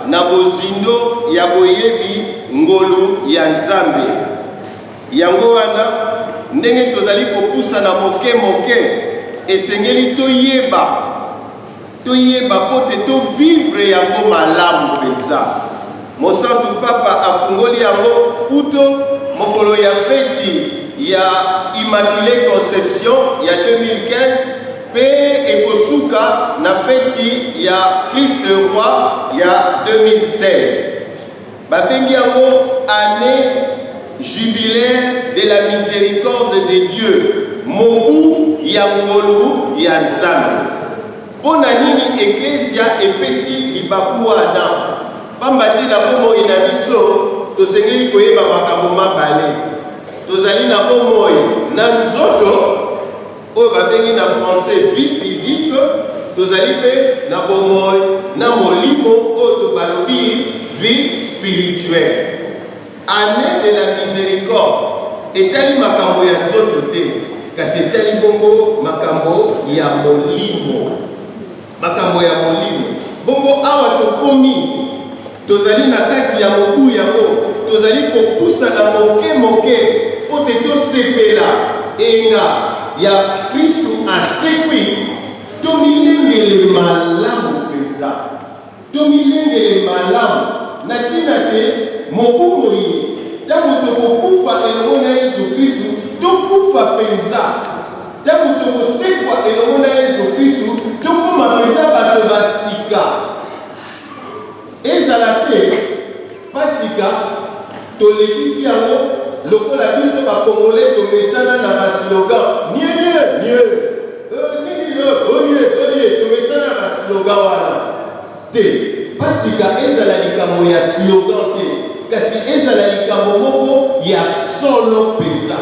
na bozindo ya boyebi ngolu ya Nzambe. Yango wana ndenge tozali kopusa na moke moke esengeli toyeba pote to vivre yango malamu penza. Mosantu Papa afungoli yango uto mokolo ya feti ya Immaculée Conception ya 2015 pe ekosuka na feti ya Christ le Roi ya 2016. Babengi yango année jubilaire de la miséricorde de Dieu, mobu ya ngolu ya Nzambe. Pona nini Ecclesia epesi libaku wana pamba te na bomoi na biso tosengeli koyeba makambo mabale. Tozali na bomoi na nzoto oyo babengi na français vie physique, tozali pe na bomoi na molimo oyo tobalobi vie spirituelle. Année de la miséricorde etali makambo ya nzoto te kasi etali bongo makambo ya molimo. Makambo ya molimo bongo awa tokomi tozali na kati ya mobu yango tozali kopusa na moke moke po te tosepela enga ya Kristu asekwi tomilengele malamu penza, tomilengele malamu na tina te mobu moye tango tokokufa elongo na Yesu Kristu tokufa penza, tango tokosekwa elongo na Yesu Kristu tokoma penza bato basika. Ezala te pasika tolekisi yango lokola biso bakongole tomesana na baslogan nie tomesana na baslogan wana te. Pasika ezala likambo ya slogan te kasi ezala likambo moko ya solo penza.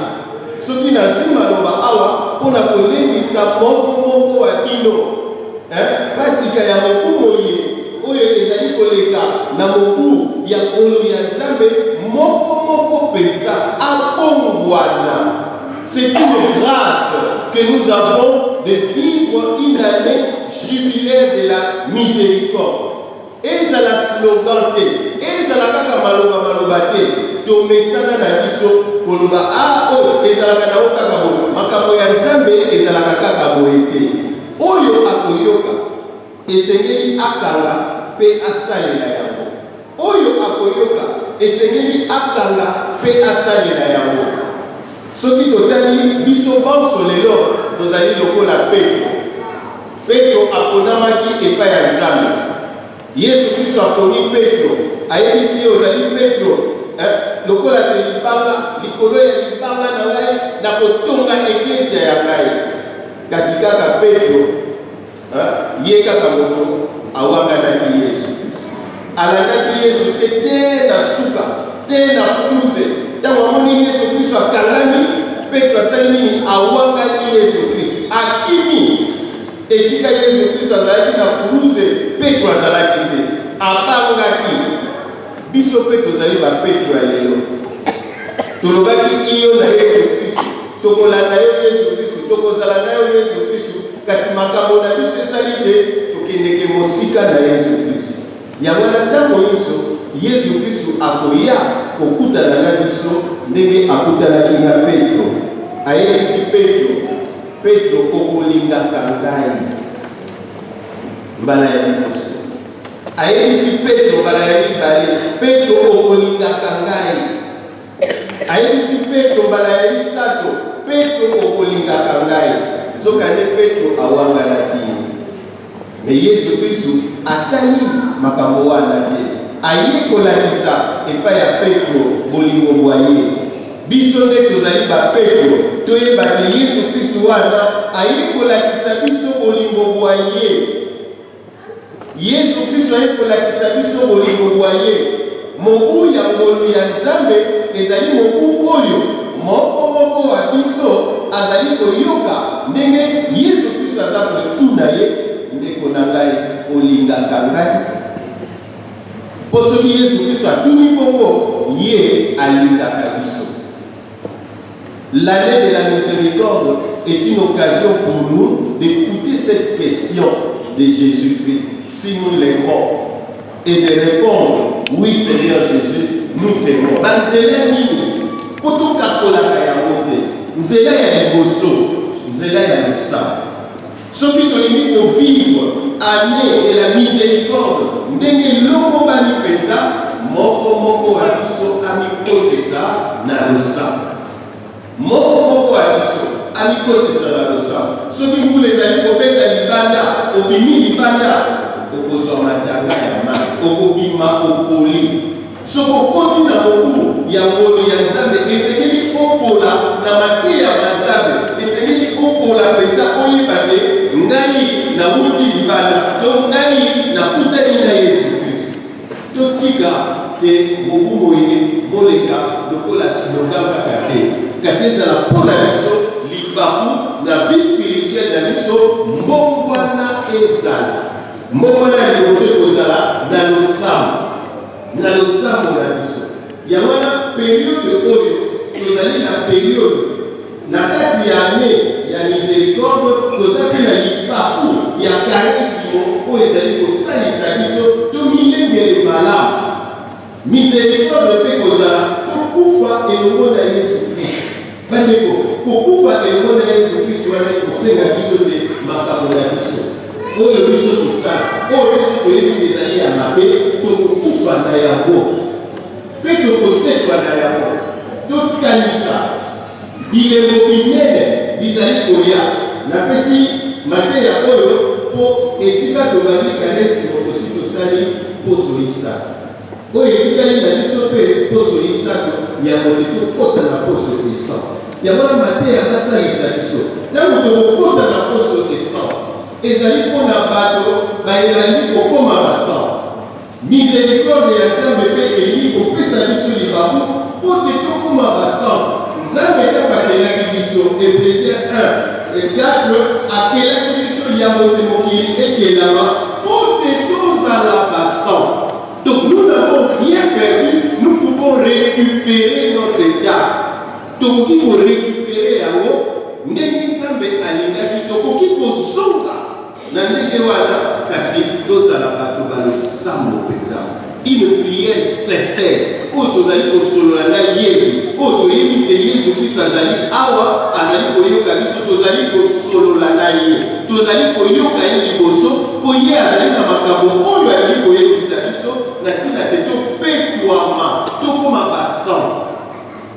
Soki nazwi maloba awa mpona kolendisa moko wa bino pasika ya mokumo ye oyo ezali koleka na mobu ya ngolu ya Nzambe moko penza abongwana. C'est une grâce que nous avons de vivre une année jubilaire de la miséricorde. Ezala slogan te, ezala kaka maloba te, tomesana na biso koloba oyo ezalaka na okaka bo makambo ya Nzambe ezalaka kaka boye te. Oyo akoyoka esengeli akanga pe asalela yango. Oyo akoyoka esengeli akanga pe asalela yango. Soki totali biso banso lelo tozali lokola Petro aponamaki epai ya Nzambe. Yesu Kristo aponi Petro ayebisi ye ozali Petro lokola te libanga likolo ya libanga na ngai na kotonga eklesia ya ngai. Kasi kaka Petro ye kaka moto awanganaki Yesu Kristo, alandaki Yesu te na suka te na kuluze. Tango amoni Yesu Kristo akangami, Petro asali nini? Awangani Yesu Kristo, akimi esika Yesu Kristo azalaki na kuluze, Petro azalaki te, abangaki. Biso pe tozali ba Petro ya lelo, tolobaki iyo na Yesu Kristo, tokolanda yo Yesu Kristo, tokozala na yo Yesu Kristo, kasi makambo na biso esali te tokendeke mosika na Yesu Kristo. yango na ntango nyonso Yesu Kristo akoya kokutana na biso ndenge akutanaki na Petro. Ayebisi Petro okolingaka ngai mbala ya liboso. Ayebisi Petro mbala ya mibale, Petro okolingaka ngai. Ayebisi Petro mbala ya misato, Petro okolingaka ngai. Nzokande Petro awanganaki. Me Yesu Kristo atali makambo wana te. Aye kolakisa epai ya Petro bolingo bwaye. Biso nde tozali ba Petro toyeba ke Yesu Kristo wana aye kolakisa biso bolingo bwaye. Yesu Kristo aye kolakisa biso bolingo bwaye. Mobu ya ngolu ya Nzambe ezali mobu oyo moko wa biso azali koyoka ndenge Yesu Kristo aza kotuna ye ndeko na ngai olingaka ngai. Posoki Yesu Kristo atuni bongo ye alingaka biso. L'année de la miséricorde est une occasion pour nous d'écouter cette question de Jésus-Christ, si nous l'aimons, et de répondre, oui Seigneur Jésus, nous t'aimons. Banzela nini, poto kakolaka ya mote, nzela ya liboso, nzela ya lusa. Soki tolingi vivre année de la miséricorde, ndenge longo bani penza, moko wa biso amikotesa na lusa. Moko wa biso amikotesa na lusa. Soki mvule ezali kobeta libanda, obimi libanda, okozwa matanga ya mai, okobima okoli. Soko koti na mobu ya ngolo ya Nzambe esengeli opola na mateya ya Nzambe, esengeli opola penza oyeba te ngai na wuti libanda, to ngai na kutani na Yesu Kristo. Totika ke mobu moye moleka lokola sinonga kaka te. Kasi ezala mpona biso libaku na vie spirituelle na biso mbongwana ezala. Mbongwana liboso ekozala na losambo. Na losambo na biso. Yamana période oyo tozali na période na kati ya année ya miséricorde tozape na libaku ya karisimo oyo ezali kosalisa biso to milengele malamu. Miséricorde mpe kozala tokufa elongo na Yesu Kristo. Bandeko, kokufa elongo na Yesu Kristo wana kosenga biso te makambo na biso. Oyo biso tosala, oyo biso toyebi ezali ya mabe, tokokufa na yango. Mpe tokosekwa na yango. Tokanisa bilembo binene bizali koya. Napesi mateya oyo po esika tobandi kanesi mokosi tosali poso lisato. Oyo etikali na biso mpe poso lisato yango tokota na poso esant. Yango na mateya basalisa biso. Ntango tokokota na poso esant, ezali mpona bato bayelandi kokoma basan. Miséricorde ya Nzambe mpe elingi kopesa biso libaku mpo te tokoma basan. Nzambe ntango akelaki biso, Ephésiens 1:4, akelaki biso yango te mokili ekelama mpo te tozala basan. Donc nous n'avons rien perdu, nous pouvons récupérer notre état. Tokoki ko récupérer yango ndenge Nzambe alingaki, tokoki kozonga na ndenge wana kasi tozala bato balosambo mpenza. Une prière sincère oyo tozali kosolola na Yesu, oyo toyebi te Yesu Kristo azali awa, azali koyoka biso, tozali kosolola na ye, tozali koyoka ye liboso mpo ye azali na makambo oyo azali koyebisa biso na ntina te topetwama tokoma basan.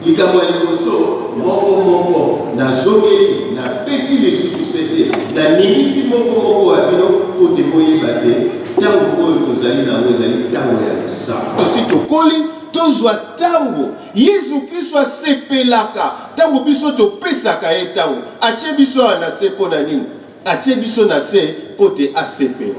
Likambo ya liboso moko nazongeli na peti lisusu sete na ningisi moko ya bino kote boyeba te ntango oyo tozali nango ezali ntango ya losambo. Tosi tokoli tozwa ntango Yesu Kristo asepelaka ntango biso topesaka ye ntango atie biso na se mpo na nini? Atie biso na se mpo te asepela.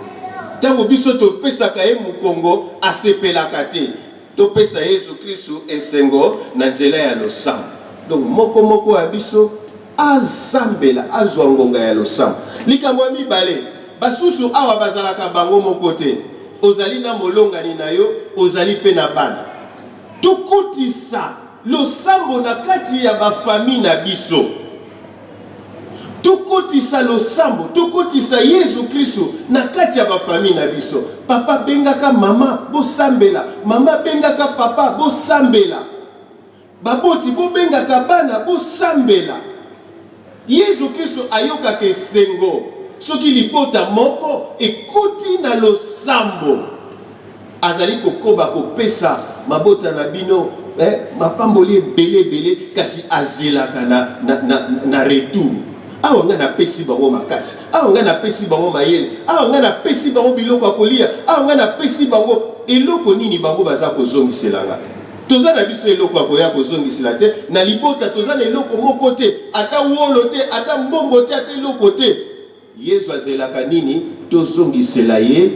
Ntango biso topesaka ye mokongo asepelaka te. Topesa Yesu Kristo esengo na nzela ya losambo. Donc moko ya biso azambela azwa ngonga ya losambo. Likambo ya mibale basusu awa bazalaka bango moko te. Ozali na molongani na yo, ozali pe na bana. Tokotisa losambo na kati ya bafami na biso. tokotisa losambo, tokotisa Yesu Kristo na kati ya ba famille na biso. Papa bengaka mama bo sambela, mama bengaka papa bo sambela. Baboti bo bengaka bana bo sambela. Yesu Kristo ayoka ke sengo. Soki libota moko ekoti na losambo. Azali kokoba kopesa mabota na bino mapamboli bele kasi azelaka na retour. Awa nga na pesi bango makasi, awa nga na pesi bango mayele, awa nga na pesi bango biloko akolia, awa nga na pesi bango eloko nini bango baza kozongisela nga. Toza na biso eloko akoya kozongisela te, na libota toza na eloko moko te, ata wolo te, ata mbongo te, ata eloko te. Yesu azelaka nini tozongisela ye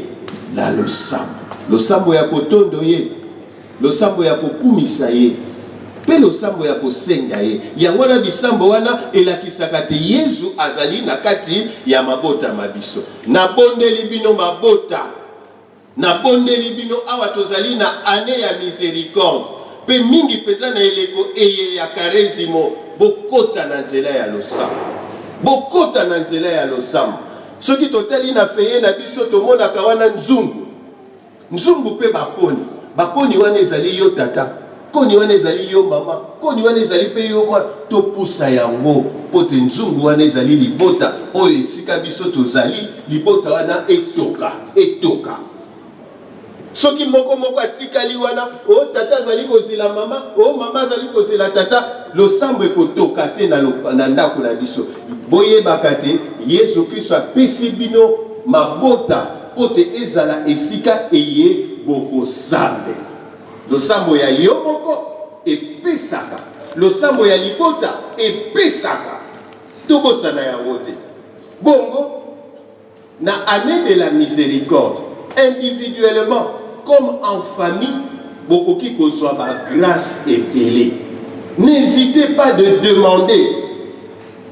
la losambo. Losambo ya kotondo ye, losambo ya kokumisa ye, pe losambo ya kosenga ye. Yango na bisambo wana elakisaka te Yesu azali na kati ya mabota mabiso. Na bondeli bino mabota, na bondeli bino awa tozali na ane ya miséricorde. Pe mingi peza na eleko eye ya karezimo, bokota na nzela ya losambo. Bokota na nzela ya losambo. Soki totali na feye na biso tomona kawana nzungu. Nzungu pe bakoni. Bakoni wana ezali yo tata. Koni wana ezali yo mama. Koni wana ezali pe yo mwa. Topusa yango. Pote nzungu wana ezali libota. Oyo esika biso tozali. Libota wana etoka. Etoka. Soki moko atikali wana. O tata azali kozela mama. O mama azali kozela tata. Losambo ekotoka te na ndako na biso. Boye bakate. Yesu Kristo apesi bino mabota. Pote ezala esika eye boko sambe. Losambo ya yomoko epesaka. Losambo ya libota epesaka. Tobosana ya wote. Bongo, na année de la miséricorde, individuellement comme en famille, beaucoup qui kozwa ba grâce epelé. N'hésitez pas de demander.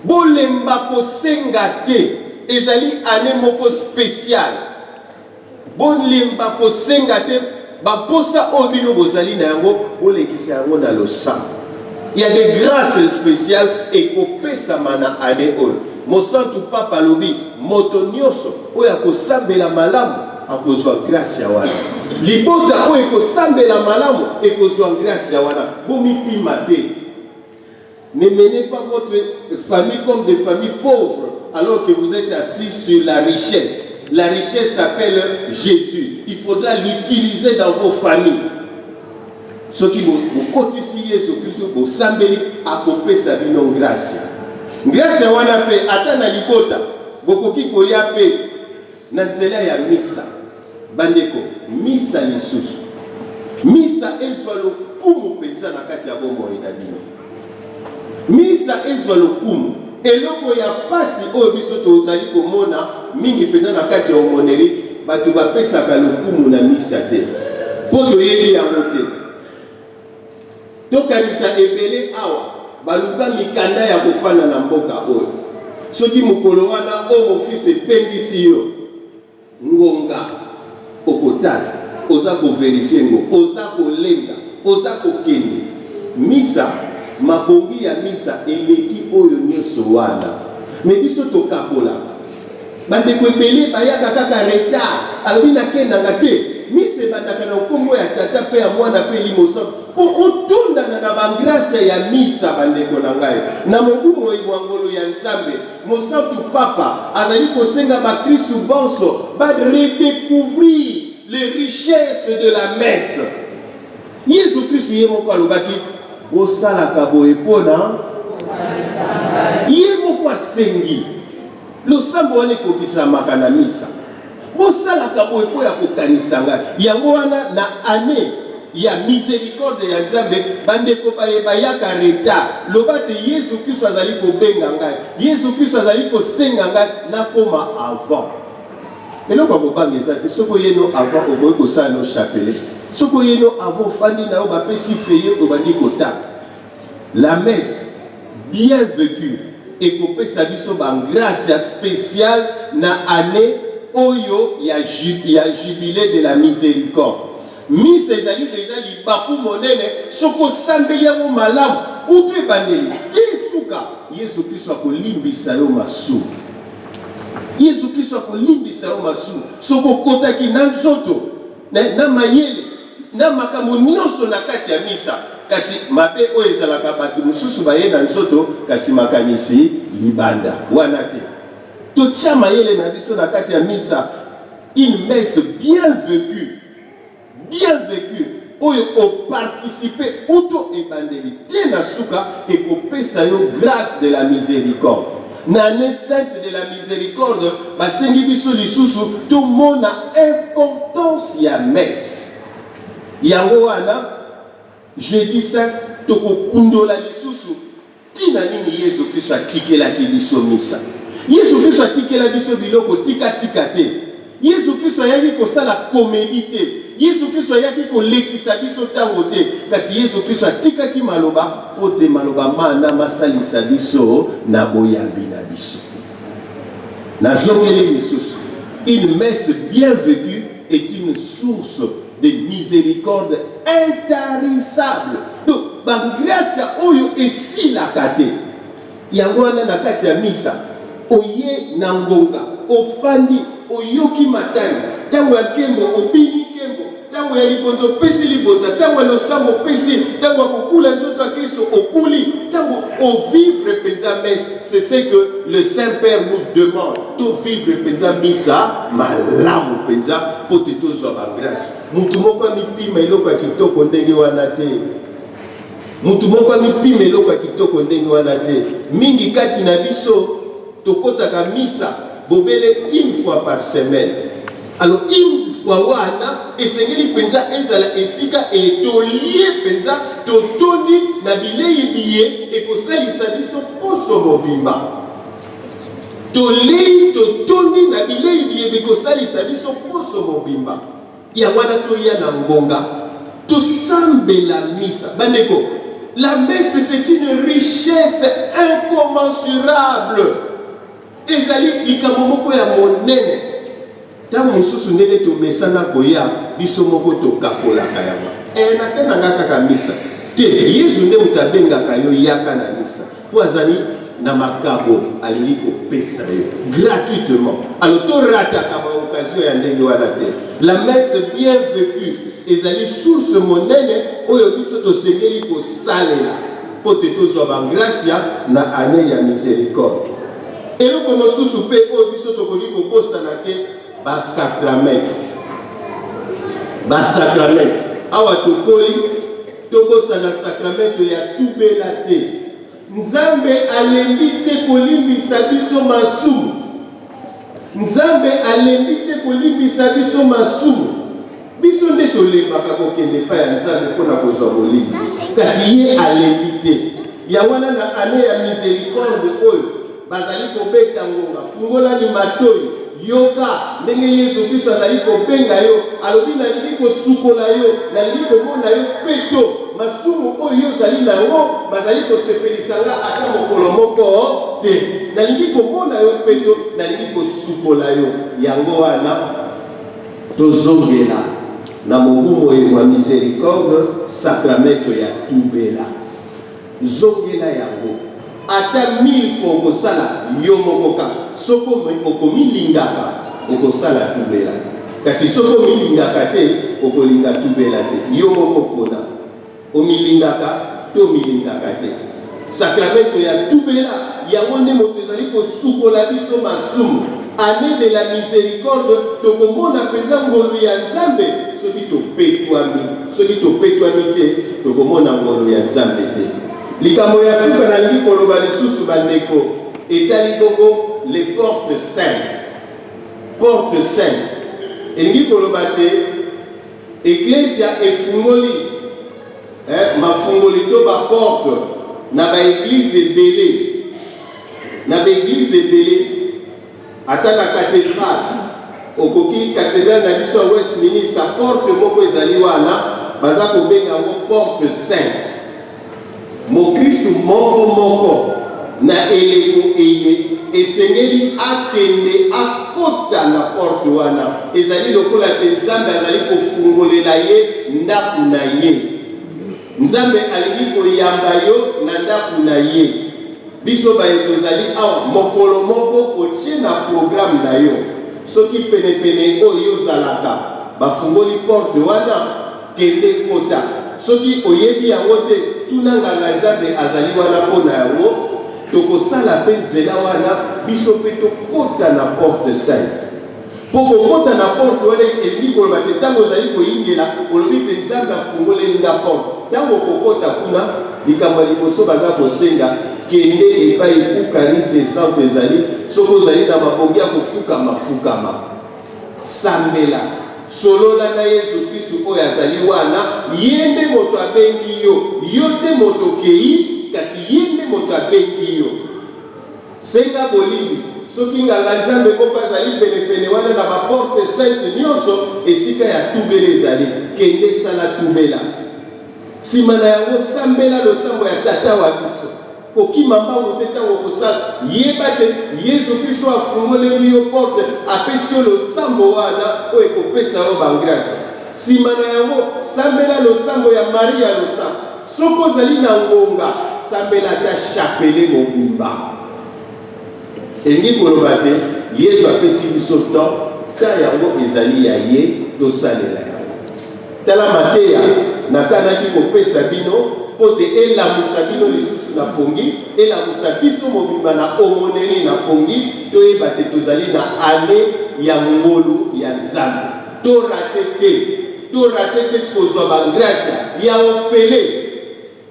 Bolemba ko sengate ezali année moko spéciale. Bon limba ko sengate ba posa obino bozali na yango olekisa yango na losambo. Il y a des grâces spéciales et ko pesa mana ane on. Mosantu papa lobi moto nyonso oya ko sambela malamu akozwa grâce ya wana. Libota oya ko sambela malamu ekozwa grâce ya wana. Bomi pimate. Ne menez pas votre famille comme des familles pauvres alors que vous êtes assis sur la richesse. La richesse s'appelle Jésus. Il faudra l'utiliser dans vos familles. Ce qui vous cotise Jésus Christ, vous sambeli à couper sa vie non grâce. Grâce à wana pe atana libota. Bokoki koya pe nanzela ya misa. Bandeko, misa lisusu. Misa ezwa lokumu penza na kati ya bomoi na bino. Misa ezwa lokumu. Eloko ya pasi oyo biso tozali komona mingi penza na kati ya omoneri bato bapesaka lokumu na misa te. Po toyebi yango te. Tokanisa ebele awa baluka mikanda ya kofana na mboka oyo. Soki mokolo wana o office epengisi yo ngonga okotala oza ko verifier ngo oza kolenga oza kokende misa. Mabongi ya misa eleki oyo nyonso wana. Me biso tokakola. Bandeko ebele bayaka kaka retard. Alobi nakendanga te. Mise bandaka na kombo ya tata pe ya mwana pe limoso. Po otondana na bangrâce ya misa bandeko na ngai. Na mobumo ebwangolo ya Nzambe. Mosantu papa azali kosenga ba Kristu bonso ba redécouvrir les richesses de la messe. Yesu Kristu ye moko alobaki Bosala kabo epona Ye moko asengi losambo wane kokisa makana misa. Bosala kabo epo ya kokanisa ngai. Yango wana na ane ya miséricorde ya Nzambe bandeko bayaka retard. Lobate Yesu Kristo azali kobenga ngai. Yesu Kristo azali kosenga ngai na koma avant. Eloko bobanga ezate soko yeno avant oboyi kosala no chapelet. Soko yeno avant fandi na oba pesi feye obandi kota. La messe bien vécue et kopé sa biso ban grâce spéciale na année oyo ya jubilé de la miséricorde. Mise ezali déjà libaku monene soko sambeli yango malamu utu ebandeli ti suka Yesu Kristo akolimbisa yo masumu. Yesu Kristo akolimbisa yo masumu. Soko kotaki na nzoto na mayele na makambo nyonso na kati ya misa. Kasi mabe oyo ezalaka bato mosusu baye na nzoto kasi makanisi libanda wana te. Totia mayele na biso na kati ya misa, une messe bien vécue, oyo oparticipe auto ebandeli te na suka ekopesa yo grâce de la miséricorde. Na année sainte de la miséricorde basengi biso lisusu tomona importance ya messe. Yango wana jeudi saint tokokundola lisusu tina nini Yesu Kristo atikelaki biso misa. Yesu Kristo atikela biso biloko tika te. Yesu Kristo ayaki kosala comédie te. Yesu Kristo ayaki kolekisa biso tango te. Kasi Yesu Kristo atikaki maloba pote maloba mana masalisa biso na boyambi na biso. Nazongeli lisusu. Une messe bien vécue est une source de miséricorde intarissable. Donc, ba grâce oyo esilaka te. Yango wana na kati ya misa. Oye na ngonga, ofandi, oyoki matani, tango ya kembo, obini kembo, tango ya libonzo pesi libonza, tango ya losambo pesi, tango ya kukula nzoto ya Kristo okuli, tango au vivre penza messe, c'est ce que le Saint-Père nous demande. To vivre penza misa, malamu penza, pote tozwa ba grâce. Mutu moko mipima eloko ya kitoko ndenge wana te. Mutu moko mipima eloko ya kitoko ndenge wana te. Mingi kati na biso tokotaka misa bobele une fois par semaine. Alors une fois wana esengeli penza ezala esika etolie penza totoni na bilei biye ekosalisa biso poso mobimba. Tolei totoni na bilei biye ekosalisa biso poso mobimba. Ya wana toya na ngonga tosambela misa. Bandeko, la messe c'est une richesse incommensurable. Ezali likambo moko ya monene. Tango mosusu ndenge tomesana koya biso moko tokakolaka yango. Nakena ngaka ka misa. Te Yesu nde utabengaka yo yaka na misa. Po azali na makabo alingi kopesa yo gratuitement. Alors to rataka ba occasion ya ndenge wana te. La messe bien vécue ezali source monene oyo biso tosengeli kosalela po te tozwa ba grâce na année ya miséricorde. Eloko mosusu pe oyo biso tokoli kobosana te basakramento. Awa tokoli tokosana sakramento ya tubela te. Nzambe alembi te kolimbisa biso masumu. Nzambe alembi te kolimbisa biso masumu. Biso nde tolembaka kokende pa ya Nzambe mpona kozwa bolimbisi. Kasi ye alembi te. Ya wana na année ya miséricorde oyo bazali kobeta ngonga fungola ni matoi yoka ndenge Yesu Kristo azali kobenga yo alobi nalingi kosukola yo nalingi komona yo peto masumu oyo ozali nango bazali kosepelisanga ata mokolo moko te nalingi komona yo peto nalingi kosukola yo yango wana tozongela na mobumo ya miséricorde sacramento ya tubela zongela yango ata 1000 fois okosala yo mokoka soko okomilingaka okosala tubela kasi soko milingaka te okolinga tubela te yo mokokona omilingaka to milingaka te sacramento ya tubela yango nde moto ezali kosukola biso masumu année de la miséricorde tokomona penza ngolu ya Nzambe soki topetwami te tokomona ngolu ya Nzambe te. Likambo ya suka nalingi koloba lisusu bandeko etali bongo les portes saintes. Portes saintes. Elingi koloba te Ecclesia efungoli mafungoli to ba porte na ba église ebele. Na ba église ebele ata na cathédrale okoki cathédrale na biso Westminster porte moko ezali wana baza kobenga ngo porte sainte. Mo Kristu moko na eleko eye esengeli akende akota na porte wana ezali lokola te Nzambe azali kofungolela ye ndaku na ye. Nzambe alingi koyamba yo na ndaku na ye. biso baye tozali awa mokolo moko otie na programme na yo soki penepene oyo ozalaka bafungoli porte wana kende kota soki oyebi yango te tuna nganga nzambe azali wana mpona yango tokosala mpe nzela wana biso mpe tokota na porte sainte mpo kokota na porte wana elingi koloba te ntango ozali koyingela olobi te nzambe afungoleli nga porte ntango kokota kuna likambo ya liboso baza kosenga kende epai eukariste esample ezali soki ozali na mabongi ya kofukama sambela solola na Yesu Kristu oyo azali wana ye nde moto abengi yo te moto okei kasi ye nde moto abengi yo senga bolimbisi soki nganga nzambe moko azali penepene wana na baporte sainte nyonso esika ya tubela ezali kende sala tubela nsima na yango sambela losambo ya tata wa biso kokima mbangu te ntango kosala yeba te Yesu Kristo afungoleli yo porte apesi yo losambo wana oyo ekopesa yo bangrâce nsima na yango sambela losambo ya Maria losambo soki ozali na ngonga sambela ata chapele mobimba elingi koloba te Yesu apesi biso ta yango ezali ya ye tosalela yango tala Mateya nakanaki kopesa bino po te elamusa bino lisusu na pongi elamusa biso mobimba na omoneli na pongi toyeba te tozali na ane ya ngolu ya nzambe torate te kozwa bangrâce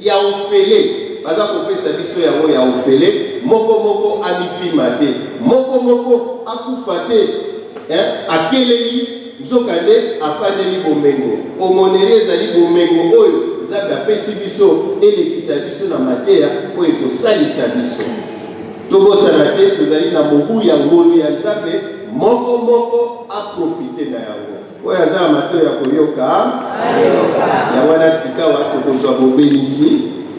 ya ofele baza kopesa biso yango ya ofele moko amipima te moko akufa te akeleli nzoka nde afandeli bomengo omoneli ezali bomengo oyo nzambe apesi biso elekisa biso na mateya oyo ekosalisa biso tobosana te tozali na mobu ya ngolu ya nzambe moko aprofite na yango oyo aza na mateyo ya koyoka yango wana sikawa tokozwa bobenisi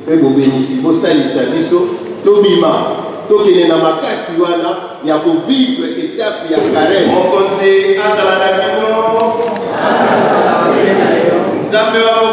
mpe bobenisi bosalisa biso tobima tokende na makasi wana ya kovivre etape ya carême mokonzi azala na bino nzambe wa